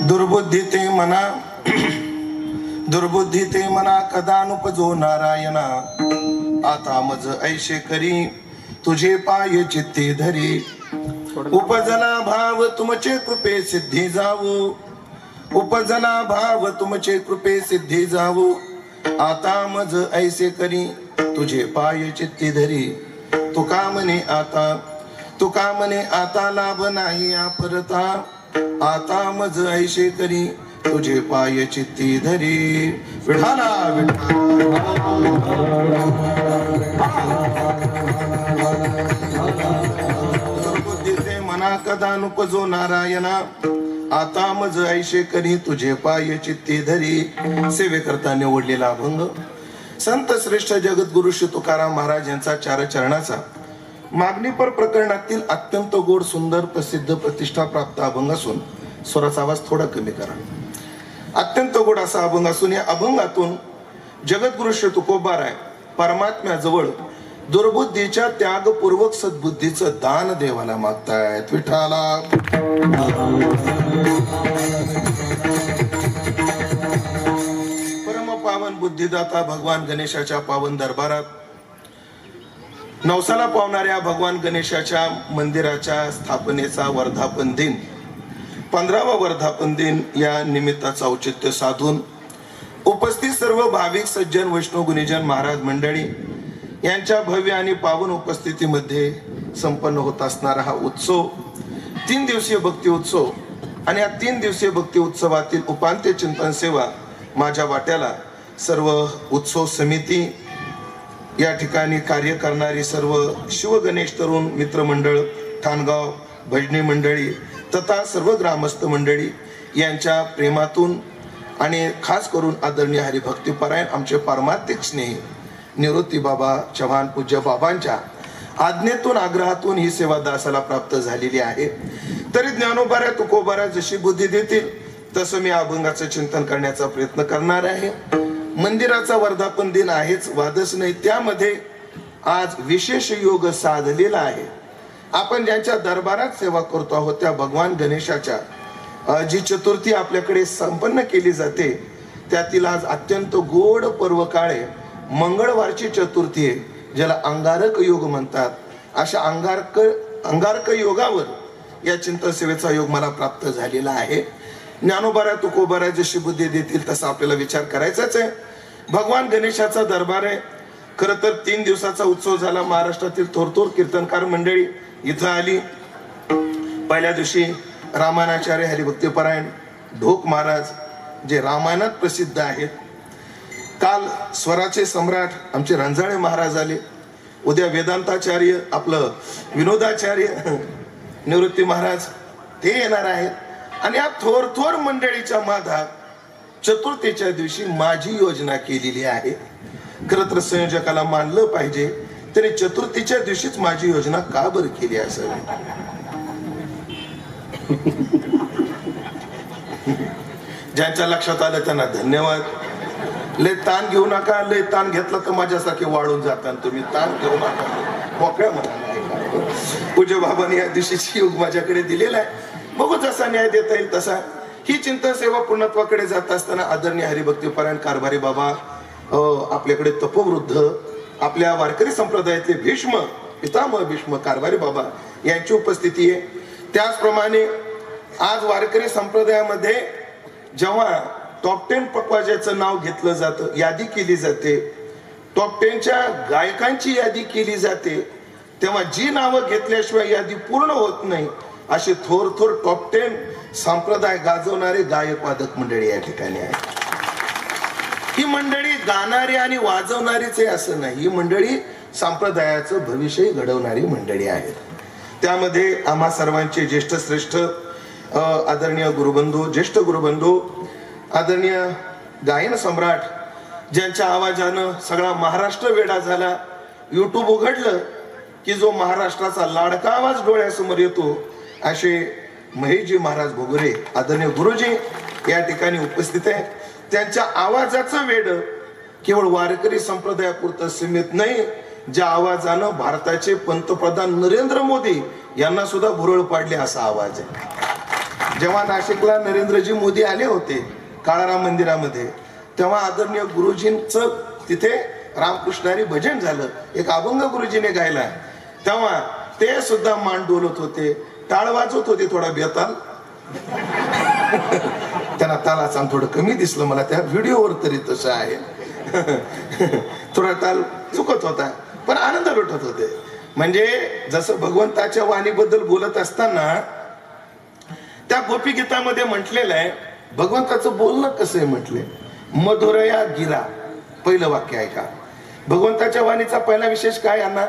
दुर्बुद्धी ते मना कदा नुपजो नारायणा. आता मज ऐशे करी तुझे पाय चित्ती धरी. उपजला भाव तुमचे कृपे सिद्धी जावो. उपजला भाव तुमचे कृपे सिद्धी जावो. आता मज ऐसे करी तुझे पाय चित्ती धरी. तुका म्हणे आता लाभ नाही परता. आता मज ऐशे करी तुझे पाय चित्ती धरी. विठाला दुर्बुद्धीचे मना कदा नुपजो नारायणा. आता मज ऐशे करी तुझे पाय चित्ती धरी. सेवेकरता निवडलेला अभंग संत श्रेष्ठ जगद्गुरु श्री तुकाराम महाराज यांचा चार चरणाचा मागणीपर प्रकरणातील अत्यंत गोड सुंदर प्रसिद्ध प्रतिष्ठा प्राप्त अभंग असून स्वराचा आवाज थोडा कमी करा. अत्यंत गोड असा अभंग असून या अभंगातून जगद्गुरु श्री तुकोबाराय परमात्म्याजवळ दुर्बुद्धीच्या त्यागपूर्वक सद्बुद्धीचं दान देवाला मागतायत. विठाला परम पावन बुद्धिदाता भगवान गणेशाच्या पावन दरबारात नवसाला पावणाऱ्या भगवान गणेशाच्या मंदिराच्या स्थापनेचा वर्धापन दिन 15वा वर्धापन दिन या निमित्ताचं औचित्य साधून उपस्थित सर्व भाविक सज्जन वैष्णव गुणीजन महाराज मंडळी यांच्या भव्य आणि पावन उपस्थितीमध्ये संपन्न होत असणारा हा उत्सव 3 दिवसीय भक्ती उत्सव आणि या 3 दिवसीय भक्ती उत्सवातील उपांत्य चिंतन सेवा माझ्या वाट्याला सर्व उत्सव समिती या ठिकाणी कार्य करणारी सर्व शिव गणेश तरुण मित्रमंडळ ठाणगाव भजनी मंडळी तथा सर्व ग्रामस्थ मंडळी यांच्या प्रेमातून आणि खास करून आदरणीय हरिभक्तीपरायण आमचे पारमार्थिक स्नेही निवृत्ती बाबा चव्हाण पूज्य बाबांच्या आज्ञेतून आग्रहातून ही सेवा दासाला प्राप्त झालेली आहे. तरी ज्ञानोबाऱ्या तुकोबाऱ्या जशी बुद्धी देतील तसं मी अभंगाचं चिंतन करण्याचा प्रयत्न करणार आहे. मंदिराचा वर्धापन दिन आहेच, वादच नाही. त्यामध्ये आज विशेष योग साधलेला आहे. आपण ज्यांच्या दरबारात सेवा करतो आहोत त्या भगवान गणेशाच्या जी चतुर्थी आपल्याकडे संपन्न केली जाते त्यातील आज अत्यंत गोड पर्व काळे मंगळवारची चतुर्थी आहे, ज्याला अंगारक योग म्हणतात. अशा अंगारक योगावर या चिंतन सेवेचा योग मला प्राप्त झालेला आहे. ज्ञानोबाऱ्या तुकोबाऱ्या जशी बुद्धी देतील तसा आपल्याला विचार करायचाच आहे. भगवान गणेशाचा दरबार आहे. खर तर 3 दिवसाचा उत्सव झाला. महाराष्ट्रातील थोरथोर कीर्तनकार मंडळी इथं आली. पहिल्या दिवशी रामायणाचार्य हरिभक्तीपरायण ढोक महाराज जे रामायणात प्रसिद्ध आहेत. काल स्वराचे सम्राट आमचे रंजाळे महाराज आले. उद्या वेदांताचार्य आपलं विनोदाचार्य निवृत्ती महाराज ते येणार आहेत. आणि या थोर मंडळीच्या माधात चतुर्थीच्या दिवशी माझी योजना केलेली आहे. खरं तर संयोजकाला मानलं पाहिजे तरी चतुर्थीच्या दिवशीच माझी योजना का बरं केली असावी. ज्यांच्या लक्षात आलं त्यांना धन्यवाद. लय ताण घेऊ नका. लय ताण घेतला तर माझ्यासारखे वाढून जाता. तुम्ही ताण घेऊ नका, मोकळ्या मनाने. पूज्य बाबांनी या दिवशीची योग माझ्याकडे दिलेला आहे. बघू जसा न्याय देता येईल तसा. ही चिंतन सेवा पूर्णत्वाकडे जात असताना आदरणीय हरिभक्तीपरायण कारभारी बाबा आपल्याकडे तपोवृद्ध आपल्या वारकरी संप्रदायातले भीष्म पितामह भीष्म कारभारी बाबा यांची उपस्थिती आहे. त्याचप्रमाणे आज वारकरी संप्रदायामध्ये जेव्हा टॉप 10 पकवाजाचं नाव घेतलं जातं, यादी केली जाते, टॉप 10च्या गायकांची यादी केली जाते, तेव्हा जी नावं घेतल्याशिवाय यादी पूर्ण होत नाही असे थोर टॉप 10 संप्रदाय गाजवणारे गायक वादक मंडळी या ठिकाणी आहे. ही मंडळी गाणारी आणि वाजवणारीच आहे असं नाही. ही मंडळी संप्रदायाचं भविष्य घडवणारी मंडळी आहेत. त्यामध्ये आम्हा सर्वांचे ज्येष्ठ श्रेष्ठ आदरणीय गुरुबंधू ज्येष्ठ गुरुबंधू आदरणीय गायन सम्राट ज्यांच्या आवाजानं सगळा महाराष्ट्र वेडा झाला. युट्यूब उघडलं की जो महाराष्ट्राचा लाडका आवाज डोळ्यासमोर येतो असे महेशजी महाराज भोगरे आदरणीय गुरुजी या ठिकाणी उपस्थित आहे. त्यांच्या आवाजाचं वेड केवळ वारकरी संप्रदायापुरतं सीमित नाही, ज्या आवाजानं भारताचे पंतप्रधान नरेंद्र मोदी यांना सुद्धा भुरळ पाडले असा आवाज आहे. जेव्हा नाशिकला नरेंद्रजी मोदी आले होते काळाराम मंदिरामध्ये, तेव्हा आदरणीय गुरुजींचं तिथे रामकृष्णारी भजन झालं, एक अभंग गुरुजीने गायला. तेव्हा ते सुद्धा मान डोलत होते, टाळ वाजवत होते, थोडा बेताल. त्यांना तालाचा थोडं कमी दिसलं मला त्या व्हिडिओवर, तरी तसं आहे. थोडा ताल चुकत होता, पण आनंद लुटत होते. म्हणजे जसं भगवंताच्या वाणीबद्दल बोलत असताना त्या गोपी गीतामध्ये म्हटलेलं आहे, भगवंताचं बोलणं कसं आहे म्हटले, मधुरया गिरा. पहिलं वाक्य आहे का, भगवंताच्या वाणीचा पहिला विशेष काय यांना,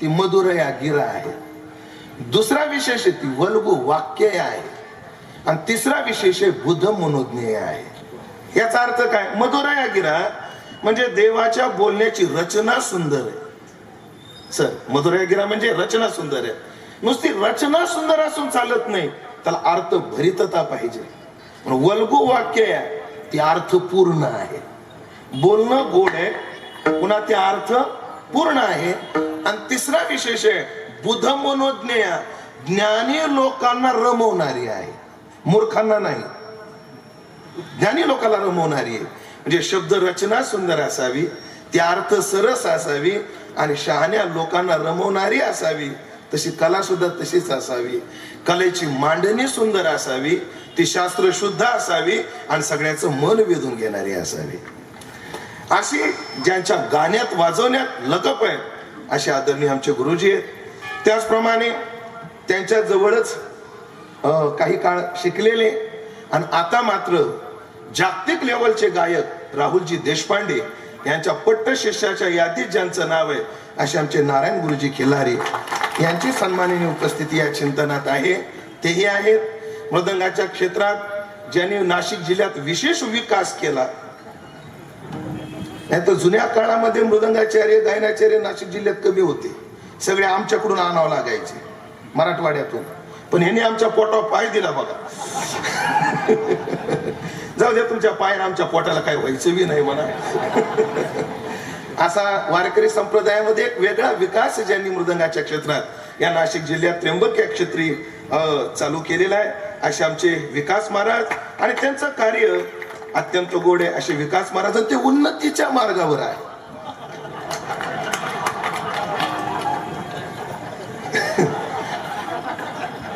ती मधुरया गिरा आहे. दुसरा विशेष आहे ती वल्गु वाक्य आहे. आणि तिसरा विशेष आहे बुध मनोज्ञेय आहे. याचा अर्थ काय, मधुरया गिरा म्हणजे देवाच्या बोलण्याची रचना सुंदर आहे. सर, मधुरया गिरा म्हणजे रचना सुंदर आहे. नुसती रचना सुंदर असून चालत नाही, त्याला अर्थ भरितता पाहिजे. वल्गु वाक्य आहे ती अर्थपूर्ण आहे. बोलणं गोड आहे, पुन्हा ते अर्थ पूर्ण आहे. आणि तिसरा विशेष आहे बुध मनोज्ञेय, ज्ञानी लोकांना रमवणारी आहे, मूर्खांना नाही. ज्ञानी लोकांना रमवणारी आहे. म्हणजे शब्द रचना सुंदर असावी, ती अर्थ सरस असावी आणि शहाण्या लोकांना रमवणारी असावी. तशी कला सुद्धा तशीच असावी. कलेची मांडणी सुंदर असावी, ती शास्त्र शुद्ध असावी आणि सगळ्याचं मन वेधून घेणारी असावी. अशी ज्यांच्या गाण्यात वाजवण्यात लगप आहे असे आदरणीय आमचे गुरुजी आहेत. त्याचप्रमाणे त्यांच्या जवळच काही काळ शिकलेले आणि आता मात्र जागतिक लेवलचे गायक राहुलजी देशपांडे यांच्या पट्ट शिष्याच्या यादीत ज्यांचं नाव आहे असे आमचे नारायण गुरुजी खिल्लारी यांची सन्माननीय उपस्थिती या चिंतनात आहे. तेही आहेत मृदंगाच्या क्षेत्रात ज्यांनी नाशिक जिल्ह्यात विशेष विकास केला. नाही तर जुन्या काळामध्ये मृदंगाचार्य गायनाचार्य नाशिक जिल्ह्यात कमी होते, सगळे आमच्याकडून आणावं लागायचे मराठवाड्यातून. पण ह्यांनी आमच्या पोटावर पाय दिला बघा. जाऊ द्या, तुमच्या पायाने आमच्या पोटाला काय व्हायचं बी नाही म्हणा. असा वारकरी संप्रदायामध्ये एक वेगळा विकास ज्यांनी मृदंगाच्या क्षेत्रात या नाशिक जिल्ह्यात त्र्यंबक या क्षेत्री चालू केलेला आहे असे आमचे विकास महाराज. आणि त्यांचं कार्य अत्यंत गोड आहे असे विकास महाराज, ते उन्नतीच्या मार्गावर आहे.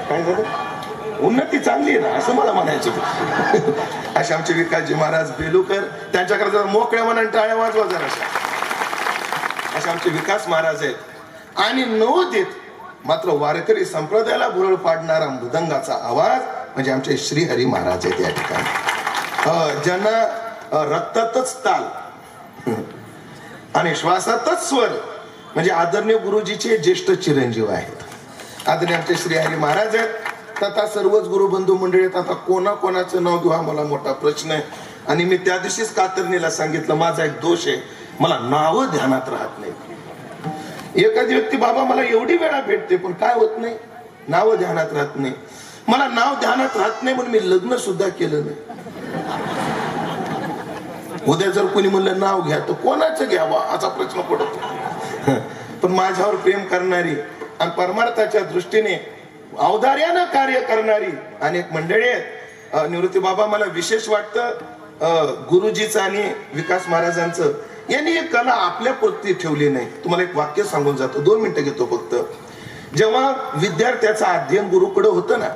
काय झालं, उन्नती चांगली आहे ना असं मला म्हणायचं. असे आमचे विकासजी महाराज बेलूकर, त्यांच्याकडे मोकळ्या मनाने टाळ्या वाजवा जरा. असे आमचे विकास महाराज आहेत. आणि नवोदित मात्र वारकरी संप्रदायाला भुरळ पाडणारा मृदंगाचा आवाज म्हणजे आमचे श्रीहरी महाराज आहेत या ठिकाणी, ज्यांना रक्तातच ताल आणि श्वासातच स्वर म्हणजे आदरणीय गुरुजीचे ज्येष्ठ चिरंजीव आहेत आदरणीय आमचे श्रीहरी महाराज आहेत. तथा सर्वच गुरुबंधू मंडळी आहेत. आता कोणाचं नाव घेऊ हा मला मोठा प्रश्न आहे. आणि मी त्या दिवशीच कातरणीला सांगितलं, माझा एक दोष आहे, मला नावं ध्यानात राहत नाही. एखादी व्यक्ती बाबा मला एवढी वेळा भेटते पण काय होत नाही, नावं ध्यानात राहत नाही. मला नाव ध्यानात राहत नाही म्हणून मी लग्न सुद्धा केलं नाही. उद्या जर कोणी म्हणलं नाव घ्या तर कोणाचं घ्यावा असा प्रश्न पडतो. पण माझ्यावर प्रेम करणारी आणि परमार्थाच्या दृष्टीने औदार्यानं कार्य करणारी अनेक मंडळी आहेत. निवृत्ती बाबा मला विशेष वाटतं गुरुजीचं आणि विकास महाराजांचं, यांनी एक कला आपल्या पुरती ठेवली नाही. तुम्हाला एक वाक्य सांगून जातो, 2 मिनिटं घेतो फक्त. जेव्हा विद्यार्थ्याचं अध्ययन गुरुकडे होतं ना,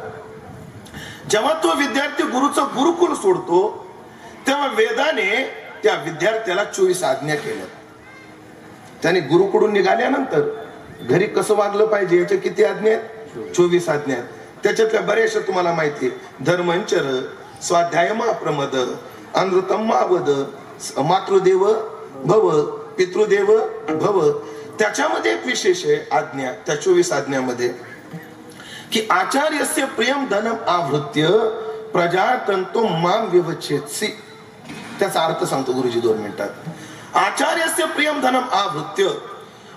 जेव्हा तो विद्यार्थी गुरुचं गुरुकुल सोडतो तेव्हा वेदाने त्या विद्यार्थ्याला 24 आज्ञा केल्या. त्याने गुरुकडून निघाल्यानंतर घरी कसं वागलं पाहिजे याच्या किती आज्ञा आहेत, 24 आज्ञा. त्याच्यातल्या बऱ्याचशा तुम्हाला माहिती आहे. धर्मंचर, स्वाध्यायमा प्रमद, अनृतम्मा वद, मातृदेव भव, पितृदेव भव. त्याच्यामध्ये एक विशेष आहे आज्ञा त्या 24 आज्ञामध्ये की आचार्यस्य प्रियम धनम आवृत्य प्रजातंतो माम विवच्छेत्सी. त्याचा अर्थ सांगतो गुरुजी 2 मिनिटात. आचार्यस्य प्रियम धनम आवृत्य,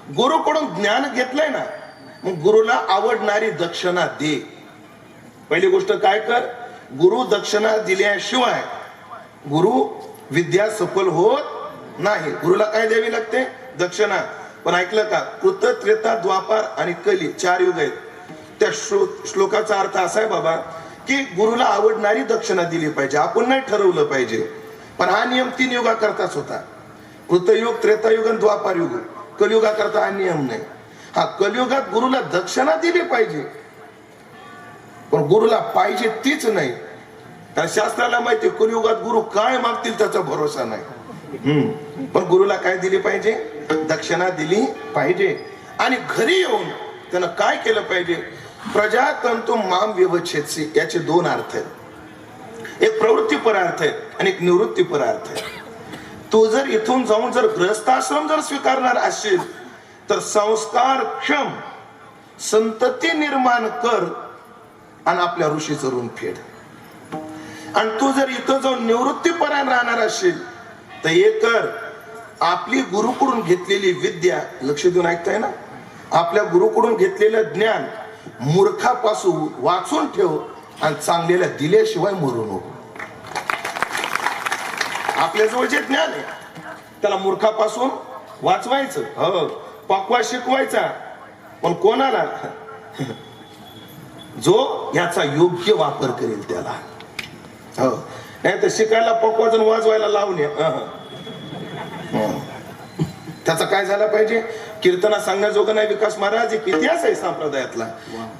गुरुकडून ज्ञान घेतलंय ना, मग गुरुला आवडणारी दक्षिणा दे. पहिली गोष्ट काय कर, गुरु दक्षिणा दिल्याशिवाय गुरु विद्या सफल होत नाही. गुरुला काय द्यावी लागते, दक्षिणा. पण ऐकलं का, कृत, त्रेता, द्वापार आणि कली 4 युग आहेत. त्या श्लोकाचा अर्थ असा आहे बाबा की गुरुला आवडणारी दक्षिणा दिली पाहिजे. आपण नाही ठरवलं पाहिजे, पण हा नियम 3 युगाकरताच होता. कृतयुग, त्रेतायुग आणि द्वापार युग. कलियुगाकरता हा नियम नाही. हा कलियुगात गुरुला दक्षिणा दिली पाहिजे, पण गुरुला पाहिजे तीच नाही. कारण शास्त्राला माहिती कलियुगात गुरु काय मागतील त्याचा भरोसा नाही. पण गुरुला काय दिली पाहिजे? दक्षिणा दिली पाहिजे. आणि घरी येऊन त्यानं काय केलं पाहिजे? प्रजातंतु माम व्यवच्छेदसी, याचे 2 अर्थ आहेत. एक प्रवृत्तीपर अर्थ आहे आणि एक निवृत्तीपर अर्थ आहे. तू जर इथून जाऊन जर गृहस्थाश्रम जर स्वीकारणार असशील तर संस्कार क्षम संतती निर्माण कर आणि आपल्या ऋषीचं ऋण फेड. आणि तू जर इथं जाऊन निवृत्तीपरायण राहणार असशील तर हे कर, आपली गुरुकडून घेतलेली विद्या, लक्ष देऊन ऐकताय ना, आपल्या गुरुकडून घेतलेलं ज्ञान मूर्खापासून वाचून ठेव आणि चांगलेल्या दिल्याशिवाय मरू नको. आपल्या जवळ जे ज्ञान आहे त्याला मूर्खापासून वाचवायचं, हो, पक्वा शिकवायचा, पण कोणाला? जो याचा योग्य वापर करेल त्याला. हो, नाही तर शिकायला पक्वाजून वाजवायला लावणे, त्याचा काय झाला पाहिजे? कीर्तना सांगण्याजोगं नाही विकास महाराज, एक इतिहास आहे संप्रदायातला.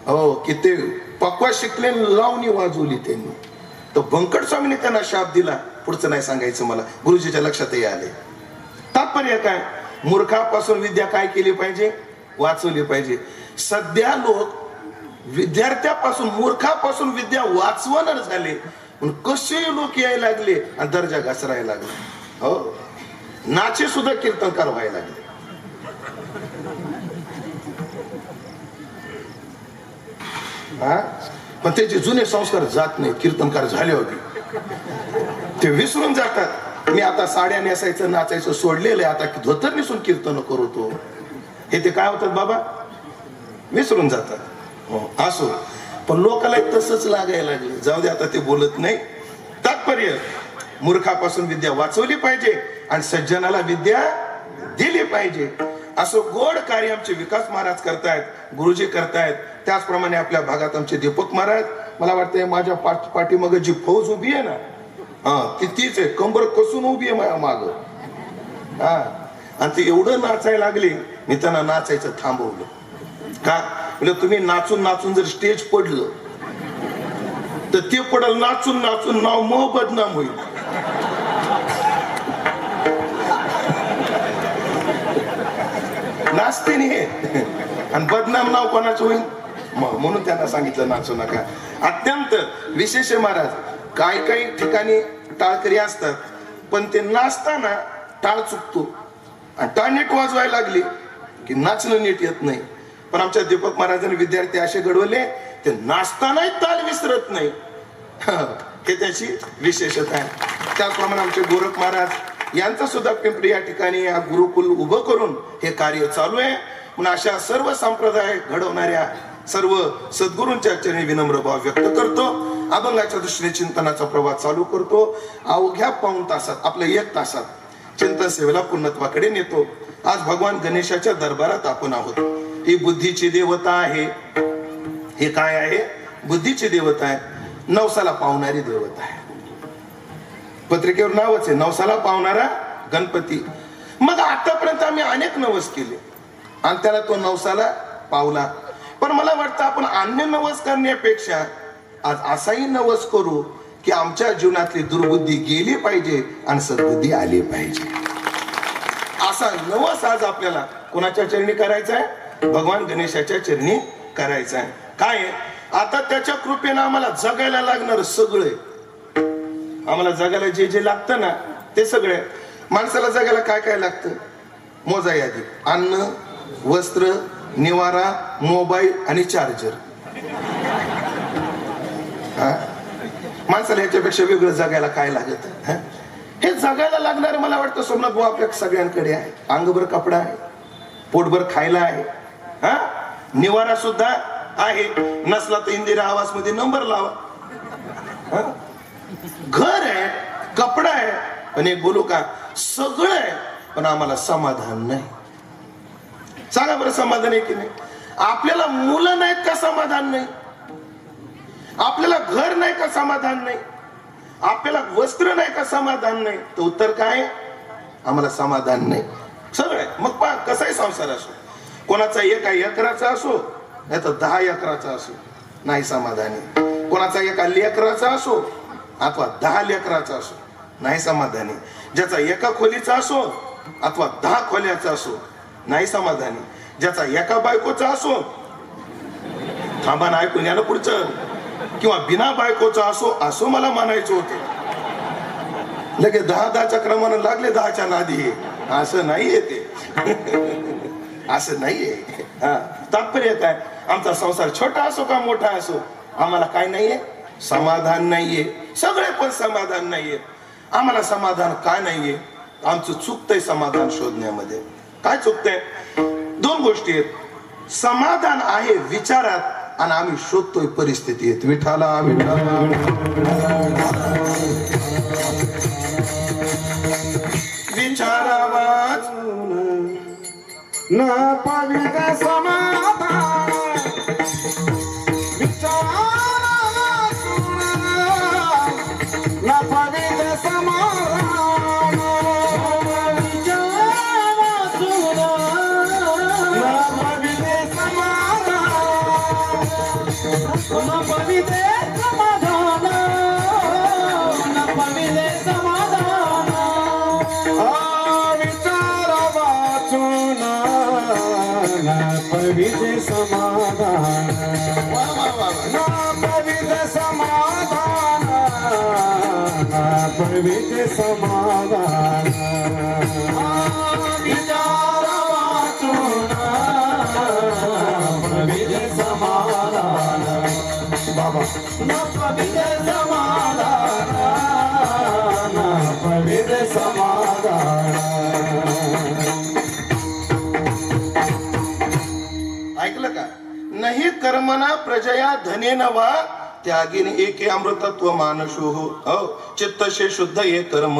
हो, की ते पक्वा शिकले, लावणी वाजवली त्यांनी. तर बंकट स्वामीने त्यांना शाप दिला. पुढचं नाही सांगायचं मला, गुरुजीच्या लक्षातही आले. तात्पर्य काय? मूर्खापासून विद्या काय केली पाहिजे? वाचवली पाहिजे. सध्या लोक विद्यार्थ्यापासून, मूर्खापासून विद्या वाचवणार झाले, पण कसे लोक यायला लागले आणि दर्जा घसरायला लागले. हो, नाचे सुद्धा कीर्तनकार व्हायला लागले. पण त्याचे जुने संस्कार जात नाही. कीर्तनकार झाले होते ते विसरून जातात. मी आता साड्या नेसायचं, नाचायचं सोडलेलं आहे, आता धोतर नेसून कीर्तन करतो, हे ते काय होतात बाबा? विसरून जातात. असो, पण लोकांना तसंच लागायला लागले. जाऊ दे, आता ते बोलत नाही. तात्पर्य, मूर्खापासून विद्या वाचवली पाहिजे आणि सज्जनाला विद्या दिली पाहिजे. असं गोड कार्य आमचे विकास महाराज करतायत, गुरुजी करतायत. त्याचप्रमाणे आपल्या भागात आमचे दीपक महाराज, मला वाटतंय माझ्या पाठीमागे जी फौज उभी आहे ना, तीच आहे, कंबर कसून उभी आहे माझ्या माग. आणि ते एवढं नाचायला लागले, मी त्यांना नाचायचं थांबवलं. का? म्हणजे तुम्ही नाचून नाचून जर स्टेज पडलं तर ते पडल नाचून नाचून, नाव मग बदनाम होईल. नाचते नाही हे, आणि बदनाम नाव कोणाचं होईल? म्हणून त्यांना सांगितलं नाचू नका. अत्यंत विशेष महाराज, काही ठिकाणी टाळकरी असतात, पण ते नाचताना टाळ चुकतो आणि टाळ नीट वाजवायला लागली की नाचणं नीट येत नाही. पण आमच्या दीपक महाराजांनी विद्यार्थी असे घडवले, ते नाचतानाही ताल विसरत नाही. हे त्याची विशेषता आहे. त्याचप्रमाणे आमचे गोरख महाराज यांचं सुद्धा पिंपरी या ठिकाणी हा गुरुकुल उभं करून हे कार्य चालू आहे. म्हणून अशा सर्व संप्रदाय घडवणाऱ्या सर्व सद्गुरूंच्या चरणी विनम्र भाव व्यक्त करतो. अभंगाच्या दृष्टीने चिंतनाचा प्रवास चालू करतो. अवघ्या पाऊण तासात, आपल्या 1 तासात चिंतन सेवेला पूर्णत्वाकडे नेतो. आज भगवान गणेशाच्या दरबारात आपण आहोत. ही बुद्धीची देवता आहे. हे काय आहे? बुद्धीची देवता आहे, नवसाला पावणारी देवता आहे. पत्रिकेवर नावच आहे, नवसाला पावणारा गणपती. मग आतापर्यंत आम्ही अनेक नवस केले आणि त्याला तो नवसाला पावला. पण मला वाटतं आपण अन्य नवस करण्यापेक्षा आज असाही नवस करू की आमच्या जीवनातली दुर्बुद्धी गेली पाहिजे आणि सद्बुद्धी आली पाहिजे. असा नवस आज आपल्याला कोणाच्या चरणी करायचा आहे? भगवान गणेशाच्या चरणी करायचा आहे. काय आहे? आता त्याच्या कृपेनं आम्हाला जगायला लागणार सगळे. आम्हाला जगायला जे जे लागतं ना ते सगळे. माणसाला जगायला काय काय लागतं? मोजा यादी: अन्न, वस्त्र, निवारा, मोबाईल आणि चार्जर. माणसाला याच्यापेक्षा वेगळं जगायला काय लागत? हे जगायला लागणार मला वाटतं सोमनाथ भाऊ आपल्या सगळ्यांकडे आहे. अंगभर कपडा आहे, पोटभर खायला आहे, निवारा सुद्धा आहे. नसला तर इंदिरा आवास मध्ये नंबर लावा. घर आहे, कपडा आहे, पण एक बोलू का, सगळं आहे, पण आम्हाला समाधान नाही. सांगा बरं, समाधान आहे की नाही? आपल्याला मुलं नाहीत का समाधान नाही? आपल्याला घर नाही का समाधान नाही, आपल्याला वस्त्र नाही का समाधान नाही, तर उत्तर काय, आम्हाला समाधान नाही सगळे. मग पहा कसाही संसार असो, कोणाचा 1 एकराचा असो नाही तर 10 एकराचा असो, नाही समाधानी. कोणाचा 1 लेकराचा असो अथवा 10 लेकराचा असो, नाही समाधानी. ज्याचा 1 खोलीचा असो अथवा 10 खोल्याचा असो, नाही समाधानी. ज्याचा 1 बायकोचा असो, थांबा ना ऐकून या ना पुढचं, किंवा बिना बायकोचा असो, असो मला म्हणायचं होतं. लगेच 10 क्रमानं लागले 10च्या नादी. असं नाहीये ते असं नाहीये. तात्पर्य काय, आमचा संसार छोटा असो का मोठा असो, आम्हाला काय नाहीये, समाधान नाहीये. सगळे पण समाधान नाहीये. आम्हाला समाधान का नाहीये, आमचं चुकतंय समाधान शोधण्यामध्ये. काय चुकतंय, 2 गोष्टी आहेत. समाधान आहे विचारात आणि आम्ही शोधतोय परिस्थितीत. विठाला विठाला विचारावाच न पवित्र समाधान, विचारावाच न पवित्र समाधान, विचारावाच न पवित्र समाधान, न पवित्र समाधान, न पवित्र समाधान. पवित्र समाधान, पवित्र समाधान, पवित्र समाधान. विचार वाचून पवित्र समाधान बाबा, पवित्र समाधान, पवित्र समाधान. ऐकलं का, नाही कर्मणा प्रजया धनेन वा त्यागीन एके अमृतत्व मानशो हो. चित्तशे शुद्ध ये कर्म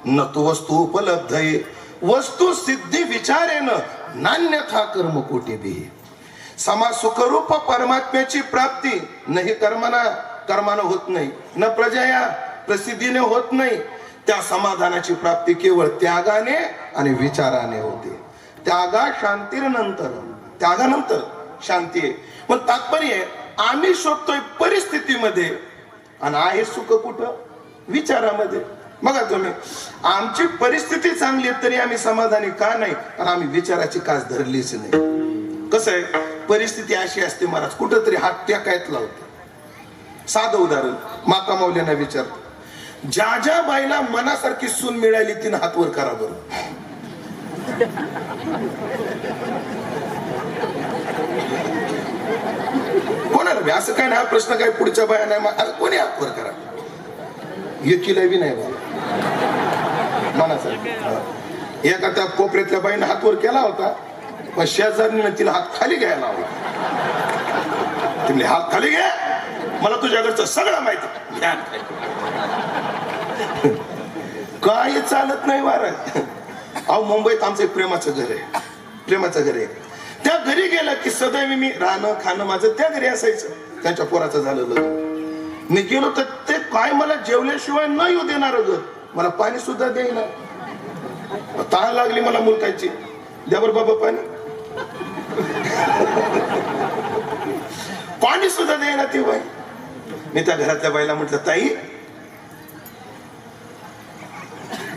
न तु वस्तू उपलब्ध ये. वस्तू सिद्धी विचारेन नान्यथा कर्म कोटी बी. समा सुखरूप परमात्म्याची प्राप्ती नाही कर्मणा, कर्मानं होत नाही, न प्रजया प्रसिद्धीने होत नाही. त्या समाधानाची प्राप्ती केवळ त्यागाने आणि विचाराने होते. त्यागा शांतीनंतर, त्यागानंतर शांती आहे. पण तात्पर्य आम्ही शोधतोय परिस्थितीमध्ये आणि आहे सुख कुठं, विचारामध्ये. बघा तुम्ही, आमची परिस्थिती चांगली आहे तरी आम्ही समाधानी का नाही, आणि आम्ही विचाराची कास धरलीच नाही. कसं आहे, परिस्थिती अशी असते महाराज, कुठंतरी हात टेकायत लावतो. साधं उदाहरण, माता मौल्यांना विचारतो, ज्या ज्या बाईला मनासारखी सून मिळाली तिने हात वर करा बरं. कोणाला असं काय नाही, हा प्रश्न काय पुढच्या बाया नाही, कोणी हात वर करा. एकीला बी नाही बाबा मनासारखी. एका त्या कोपऱ्यातल्या बाईने हात वर केला होता, पण शेजारीने तिला हात खाली घ्यायला लावला. तिने हात खाली घ्या, मला तुझ्याकडचं सगळं माहिती. काय चालत नाही वार. अहो मुंबईत आमचं एक प्रेमाचं घर आहे, प्रेमाचं घर आहे. त्या घरी गेलं की सदैव मी राहणं खाणं माझं त्या घरी असायचं. त्यांच्या पोराचं झालं लग्न. मी गेलो तर ते काय मला जेवल्याशिवाय न येऊ देणार ग, मला पाणी सुद्धा देईना. तहान लागली मला मुलकायची, द्या बरं बाबा पाणी. पाणी सुद्धा देईना ती बाई. मी त्या घरातल्या बाईला म्हटलं, ताई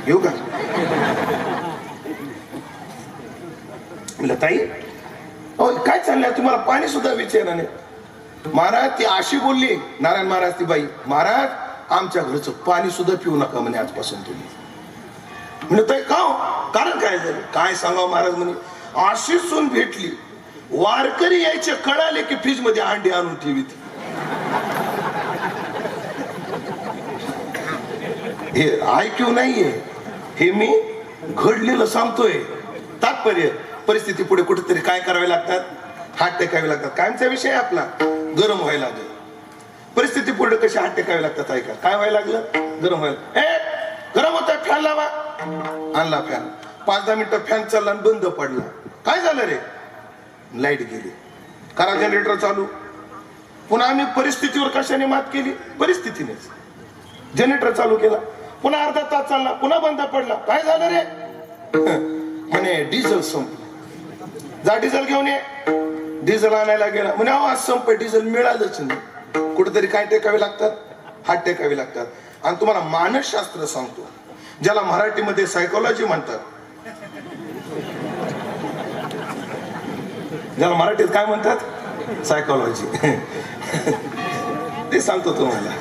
येऊ का? म्हटलं ताई काय चाललंय, तुम्हाला पाणी सुद्धा विचारणार नाही. महाराज ती अशी बोलली, नारायण महाराज ती बाई, महाराज आमच्या घरचं पाणी सुद्धा पिऊ नका म्हणे आजपासून तुम्ही. म्हणलं ताई का, कारण काय झालं, काय सांगावं महाराज म्हणे, अशी सून भेटली, वारकरी यायचे कळाले की फ्रीज मध्ये अंडी आणून ठेवीत. हे IQ नाहीये, हे मी घडलेलं सांगतोय. तात्पर्य, परिस्थिती पुढे कुठेतरी काय करावे लागतात, हात टेकावे लागतात. कायमचा विषय आपला, गरम व्हायला लागलं. परिस्थिती पुढे कशी हात टेकावे लागतात ऐका. काय व्हायला लागलं, गरम व्हायला. गरम होत, फॅन लावा. आणला फॅन, 5-10 मिनिटं फॅन चालला आणि बंद पडला. काय झालं रे, लाईट गेली. करा जनरेटर चालू. पुन्हा आम्ही परिस्थितीवर कशाने मात केली? परिस्थितीनेच. जनरेटर चालू केला, पुन्हा अर्धा तास चालला, पुन्हा बंद पडला. काय झालं रे? म्हणे डिझेल संपलं. जा डिझेल घेऊन ये. डिझेल आणायला गेला. म्हणे अहो आज संप डिझेल मिळालंच नाही. कुठेतरी काय टेकावे लागतात? हात टेकावे लागतात. आणि तुम्हाला मानसशास्त्र सांगतो, ज्याला मराठीमध्ये सायकोलॉजी म्हणतात, ज्याला मराठीत काय म्हणतात? सायकोलॉजी. ते सांगतो तुम्हाला.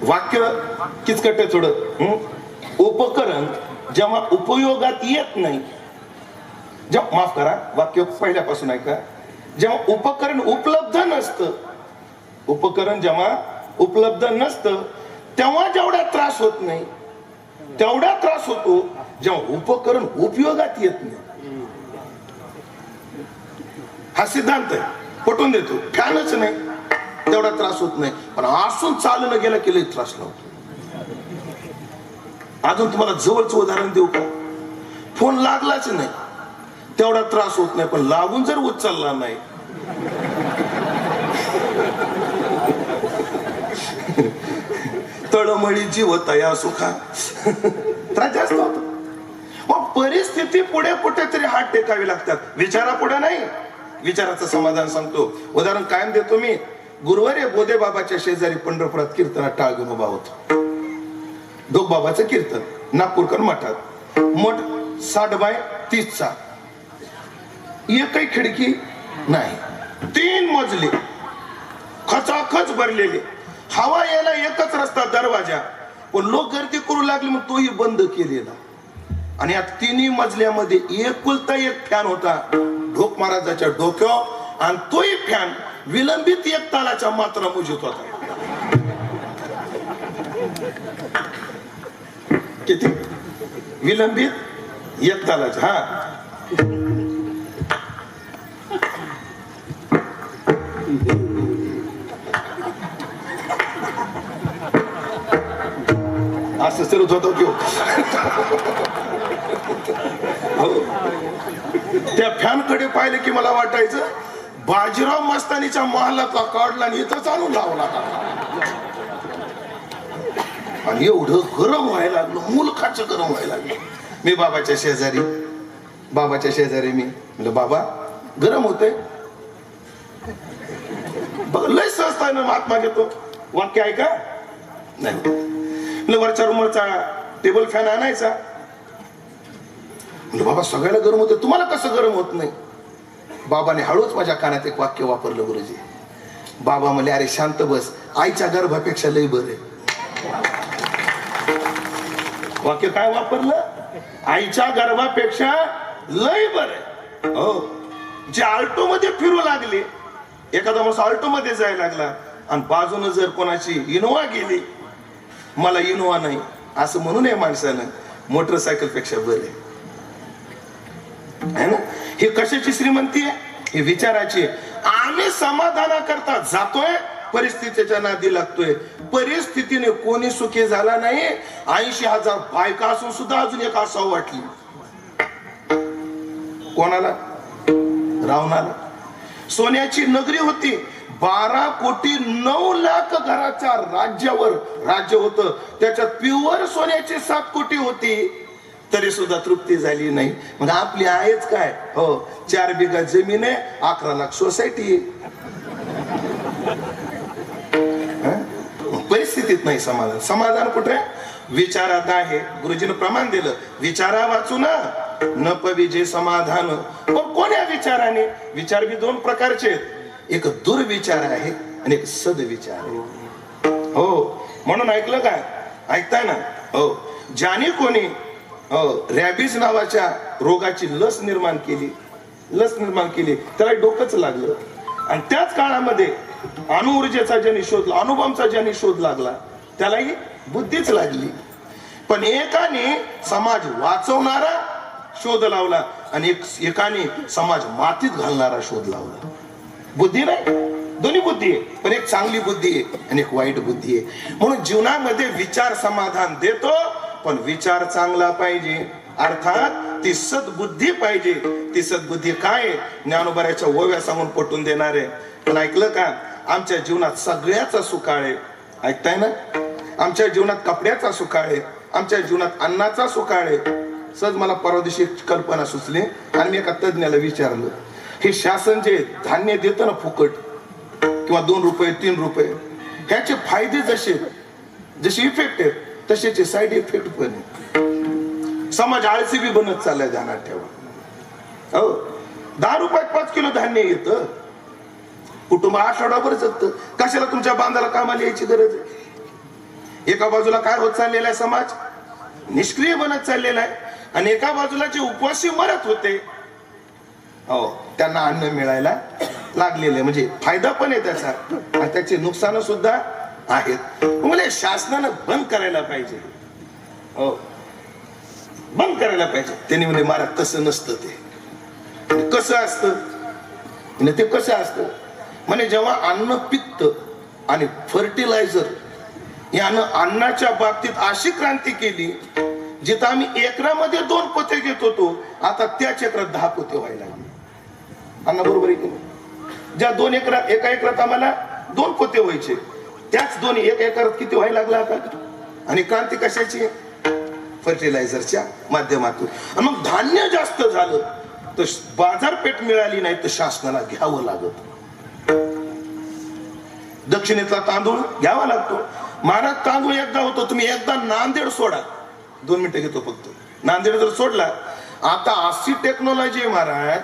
वाक्य किचकट आहे थोडं. उपकरण जेव्हा उपयोगात येत नाही, जेव्हा, माफ करा वाक्य पहिल्यापासून ऐका, जेव्हा उपकरण उपलब्ध नसतं, उपकरण जेव्हा उपलब्ध नसतं तेव्हा जेवढा त्रास होत नाही तेवढा त्रास होतो जेव्हा उपकरण उपयोगात येत नाही. हा सिद्धांत आहे, पटवून देतो. फॅनच नाही तेवढा त्रास होत नाही, पण असून चालणं गेला की लई त्रास लावतो. अजून तुम्हाला जवळचं उदाहरण देऊ का? फोन लागलाच नाही तेवढा त्रास होत नाही, पण लागून जर उचलला नाही तळमळी जीव तया सुखा त्रास जास्त होतो. मग परिस्थिती पुढे कुठेतरी हात टेकावी लागतात, विचारा पुढे नाही. विचाराचं समाधान सांगतो. उदाहरण कायम देतो मी. गुरुवारी बोधे बाबाच्या शेजारी पंढरपुरात कीर्तनात टाळ घेऊन उभा होतो. डोकबाबाचं कीर्तन नागपूरकर मठात. मठ 60x30चा. एकही खिडकी नाही, 3 मजले खचाखच भरलेले. हवा यायला एकच रस्ता, दरवाजा. पण लोक गर्दी करू लागले मग तोही बंद केलेला. आणि या 3 मजल्यामध्ये एकुलता एक फॅन होता ढोक महाराजाच्या डोक्यावर, आणि तोही फॅन विलंबित 1 तालाच्या मात्रा मोजित होता. किती विलंबित? 1 तालाच्या. हा असं सरत होतो की त्या फॅन कडे पाहिलं की मला वाटायचं बाजीराव मस्तानीच्या महालातला काढला आणि इथंच आणून लावला. आणि एवढं गरम व्हायला लागलं, मुलखाचं गरम व्हायला लागलं. मी बाबाच्या शेजारी मी म्हणलं बाबा गरम होतंय. बघ लय सहजताने महात्मा घेतो. वाक्य ऐका नाही. वरच्या रूमवरचा टेबल फॅन आणायचा. बाबा सगळ्याला गरम होतं, तुम्हाला कसं गरम होत नाही? बाबाने हळूच माझ्या कानात एक वाक्य वापरलं. गुरुजी बाबा म्हणले अरे शांत बस, आईच्या गर्भापेक्षा लय बरं आहे. वाक्य काय वापरलं? आईच्या गर्भापेक्षा लय बरं आहे. हो. जे आल्टो मध्ये फिरू लागले, एखादा माणूस आल्टो मध्ये जायला लागला आणि बाजूने जर कोणाची इनोवा गेली, मला इनोवा नाही असं म्हणू नये माणसानं, मोटरसायकल पेक्षा बरे आहे ना. हे कशाची श्रीमंती आहे? हे विचाराची. आम्ही समाधाना करता जातोय, परिस्थितीच्या नादी लागतोय. परिस्थितीने कोणी सुखी झाला नाही. 80,000 बायका असून सुद्धा अजून एक असावं वाटली. कोणाला? रावणाला. सोन्याची नगरी होती, 12,09,00,000 घराच्या राज्यावर राज्य होतं. त्याच्यात प्युअर सोन्याची 7 कोटी होती, तरी सुद्धा तृप्ती झाली नाही. मग आपली आहेच काय? हो, 4 बिघा जमीन आहे, 11 लाख सोसायटी. परिस्थितीत नाही समाधान. समाधान कुठे? विचारात आहे. गुरुजीनं प्रमाण दिलं, विचारा वाचू न पविजे समाधान. पण कोण्या विचाराने? विचार बी 2 प्रकारचे आहेत. एक दुर्विचार आहे आणि एक सदविचार आहे. हो, म्हणून ऐकलं काय? ऐकताय ना? हो. ज्याने कोणी रॅबिज नावाच्या रोगाची लस निर्माण केली त्याला डोकंच लागलं. आणि त्याच काळामध्ये अणुऊर्जेचा ज्याने शोध, अणुबॉम्बचा ज्याने शोध लागला त्यालाही बुद्धीच लागली. पण एकाने समाज वाचवणारा शोध लावला आणि एकाने समाज मातीत घालणारा शोध लावला. बुद्धी नाही, दोन्ही बुद्धी आहे, पण एक चांगली बुद्धी आहे आणि एक वाईट बुद्धी आहे. म्हणून जीवनामध्ये विचार समाधान देतो, पण विचार चांगला पाहिजे. अर्थात ती सद्बुद्धी पाहिजे. ती सद्बुद्धी काय? ज्ञानोबराच्या ओव्या सांगून पटवून देणार आहे. पण ऐकलं का? आमच्या जीवनात सगळ्याचा सुकाळ आहे. ऐकताय ना? आमच्या जीवनात कपड्याचा सुकाळ आहे, आमच्या जीवनात अन्नाचा सुकाळ आहे. सहज मला परवा दिवशी कल्पना सुचली आणि मी एका तज्ञाला विचारलं, हे शासन जे धान्य देतं ना फुकट किंवा 2 रुपये 3 रुपये, ह्याचे फायदे जसे इफेक्ट आहेत तसेचे साईड इफेक्ट पण आहे. समाज आळसी बी बनत चाललाय, ध्यानात ठेवा. हो, 10 रुपयात 5 किलो धान्य येतं, कुटुंब आठवडाभर जगतं. कशाला तुमच्या बांधाला कामाला यायची गरज आहे? एका बाजूला काय होत चाललेला आहे, समाज निष्क्रिय बनत चाललेला आहे आणि एका बाजूला जे उपवासी मरत होते, हो, त्यांना अन्न मिळायला लागलेले. म्हणजे फायदा पण आहे त्याचा आणि त्याचे नुकसान सुद्धा आहेत. म्हणजे शासनानं बंद करायला पाहिजे. हो, बंद करायला पाहिजे. त्यांनी म्हणजे महाराज तसं नसतं. ते कसं असतं, ते कसं असतं म्हणजे जेव्हा अन्न पिकतं आणि फर्टिलायझर यानं अन्नाच्या बाबतीत अशी क्रांती केली, जिथं आम्ही एकरामध्ये 2 पोते घेत होतो, आता त्याच एकरात 10 पोते व्हायला लागले. अण्णा बरोबर आहे की नाही? ज्या 2 एकरात, एका एकरात आम्हाला 2 पोते व्हायचे, त्याच 2 एक एकरात किती व्हायला लागला आता? आणि क्रांती कशाची? फर्टिलायझरच्या माध्यमातून. आणि मग धान्य जास्त झालं तर बाजारपेठ मिळाली नाही तर शासनाला घ्यावं लागत. दक्षिणेतला तांदूळ घ्यावा लागतो. महाराज तांदूळ एकदा होतो, तुम्ही एकदा नांदेड सोडा, 2 मिनिटं घेतो फक्त. नांदेड जर सोडला, आता अशी टेक्नॉलॉजी आहे महाराज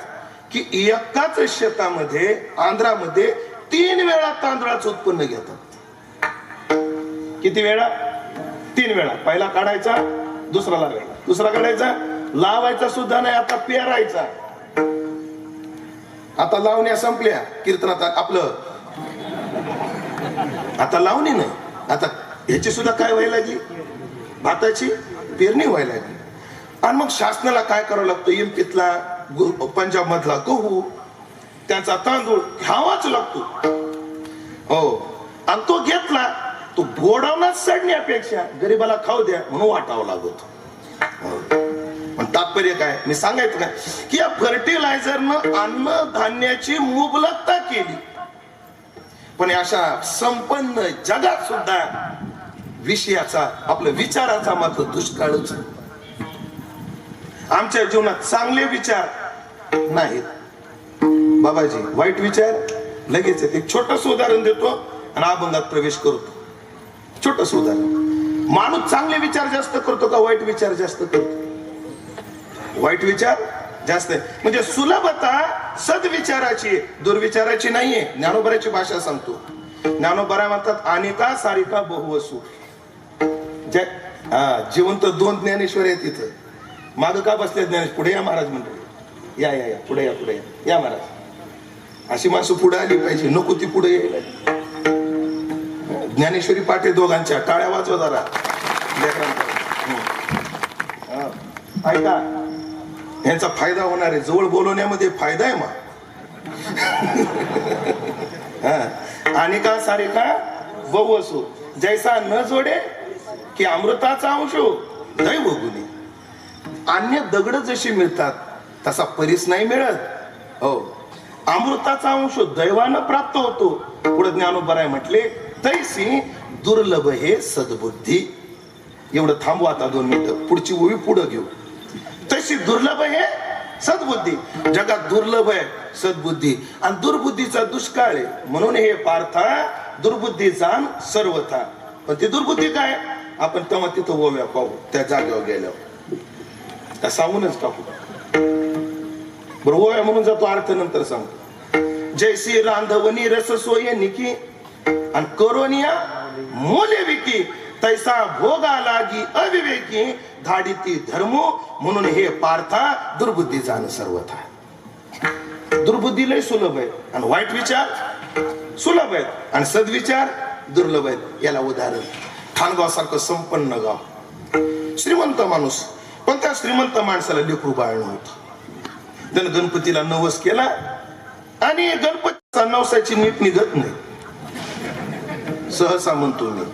की एकाच शेतामध्ये आंध्रामध्ये 3 वेळा तांदळाचं उत्पन्न घेतात. किती वेळा? 3 वेळा. पहिला काढायचा, दुसरा लावायचा, दुसरा काढायचा, लावायचा सुद्धा नाही, आता पेरायचा. आता लावण्या संपल्या कीर्तनात, आपलं आता लावणी नाही, आता ह्याची सुद्धा काय व्हायला लागली, भाताची पेरणी व्हायला लागली. आणि मग शासनाला काय करावं लागतं? एमपीतला, पंजाब मधला गहू, त्यांचा तांदूळ घ्यावाच लागतो. हो, आणि तो घेतला तो गोडाऊनात सडण्यापेक्षा गरीबाला खाऊ द्या म्हणून वाटावं लागत. पण तात्पर्य काय मी सांगायचं काय की या फर्टिलायझरनं अन्न धान्याची मुबलकता केली, पण अशा संपन्न जगात सुद्धा विषयाचा, आपल्या विचाराचा मात्र दुष्काळच. आमच्या जीवनात चांगले विचार नाहीत बाबाजी, वाईट विचार लगेच. एक छोटस उदाहरण देतो आणि अभंगात प्रवेश करतो. छोटस उदाहरण. माणूस चांगले विचार जास्त करतो का वाईट विचार जास्त करतो? वाईट विचार जास्त आहे. म्हणजे सुलभता सद्विचाराची, दुर्विचाराची नाहीये. ज्ञानोबराची भाषा सांगतो. ज्ञानोबरा म्हणतात अनेका सारिका बहुवसू. जिवंत 2 ज्ञानेश्वर आहेत तिथं. माग का बसले ज्ञानेश्वर? पुढे या महाराज म्हणतो. या या या पुढे या, पुढे या महाराज. अशी माणसं पुढे आली पाहिजे, नको ती पुढे यायला. ज्ञानेश्वरी पाठ आहे दोघांच्या. टाळ्या वाजवा जरा. ऐका, यांचा फायदा होणार आहे. जवळ बोलवण्यामध्ये फायदा आहे मग. आणि का सारे का बहुवसो, जैसा न जोडे की अमृताचा अंश दैव गुणी. अन्य दगड जशी मिळतात तसा परीस नाही मिळत. हो, अमृताचा अंश दैवानं प्राप्त होतो. पुढे ज्ञानोबराय म्हटले तैसी दुर्लभ हे सद्बुद्धी. एवढं थांबू आता 2 मिनिटं, पुढची ओवी पुढे घेऊ. तशी दुर्लभ आहे सद्बुद्धी. जगात दुर्लभ आहे सद्बुद्धी आणि दुर्बुद्धीचा दुष्काळ आहे. म्हणून हे पार्था दुर्बुद्धी जाण सर्वथा. पण ती दुर्बुद्धी काय आपण तेव्हा तिथं ओव्या पाहू, त्या जागेवर गेल्यावर. त्या सांगूनच टाकू बरोबर. ओव्या म्हणून जातो, अर्थ नंतर सांगतो. जैसी रांधवनी रस सोय निकी आणि करोनिया मोले विकी, तैसा भोगा लागी अविवेकी धाडिती धर्मो. म्हणून हे पार्था दुर्बुद्धी जाण सर्वथा. दुर्बुद्धी लय सुलभ आहे आणि वाईट विचार सुलभ आहेत आणि सद्विचार दुर्लभ आहेत. याला उदाहरण ठाणगाव सारखं संपन्न गाव, श्रीमंत माणूस, पण त्या श्रीमंत माणसाला लेकरू बाळ नव्हतं. त्यानं गणपतीला नवस केला आणि गणपतीचा नवसाची नीट निघत नाही, सहसा म्हणतो मी.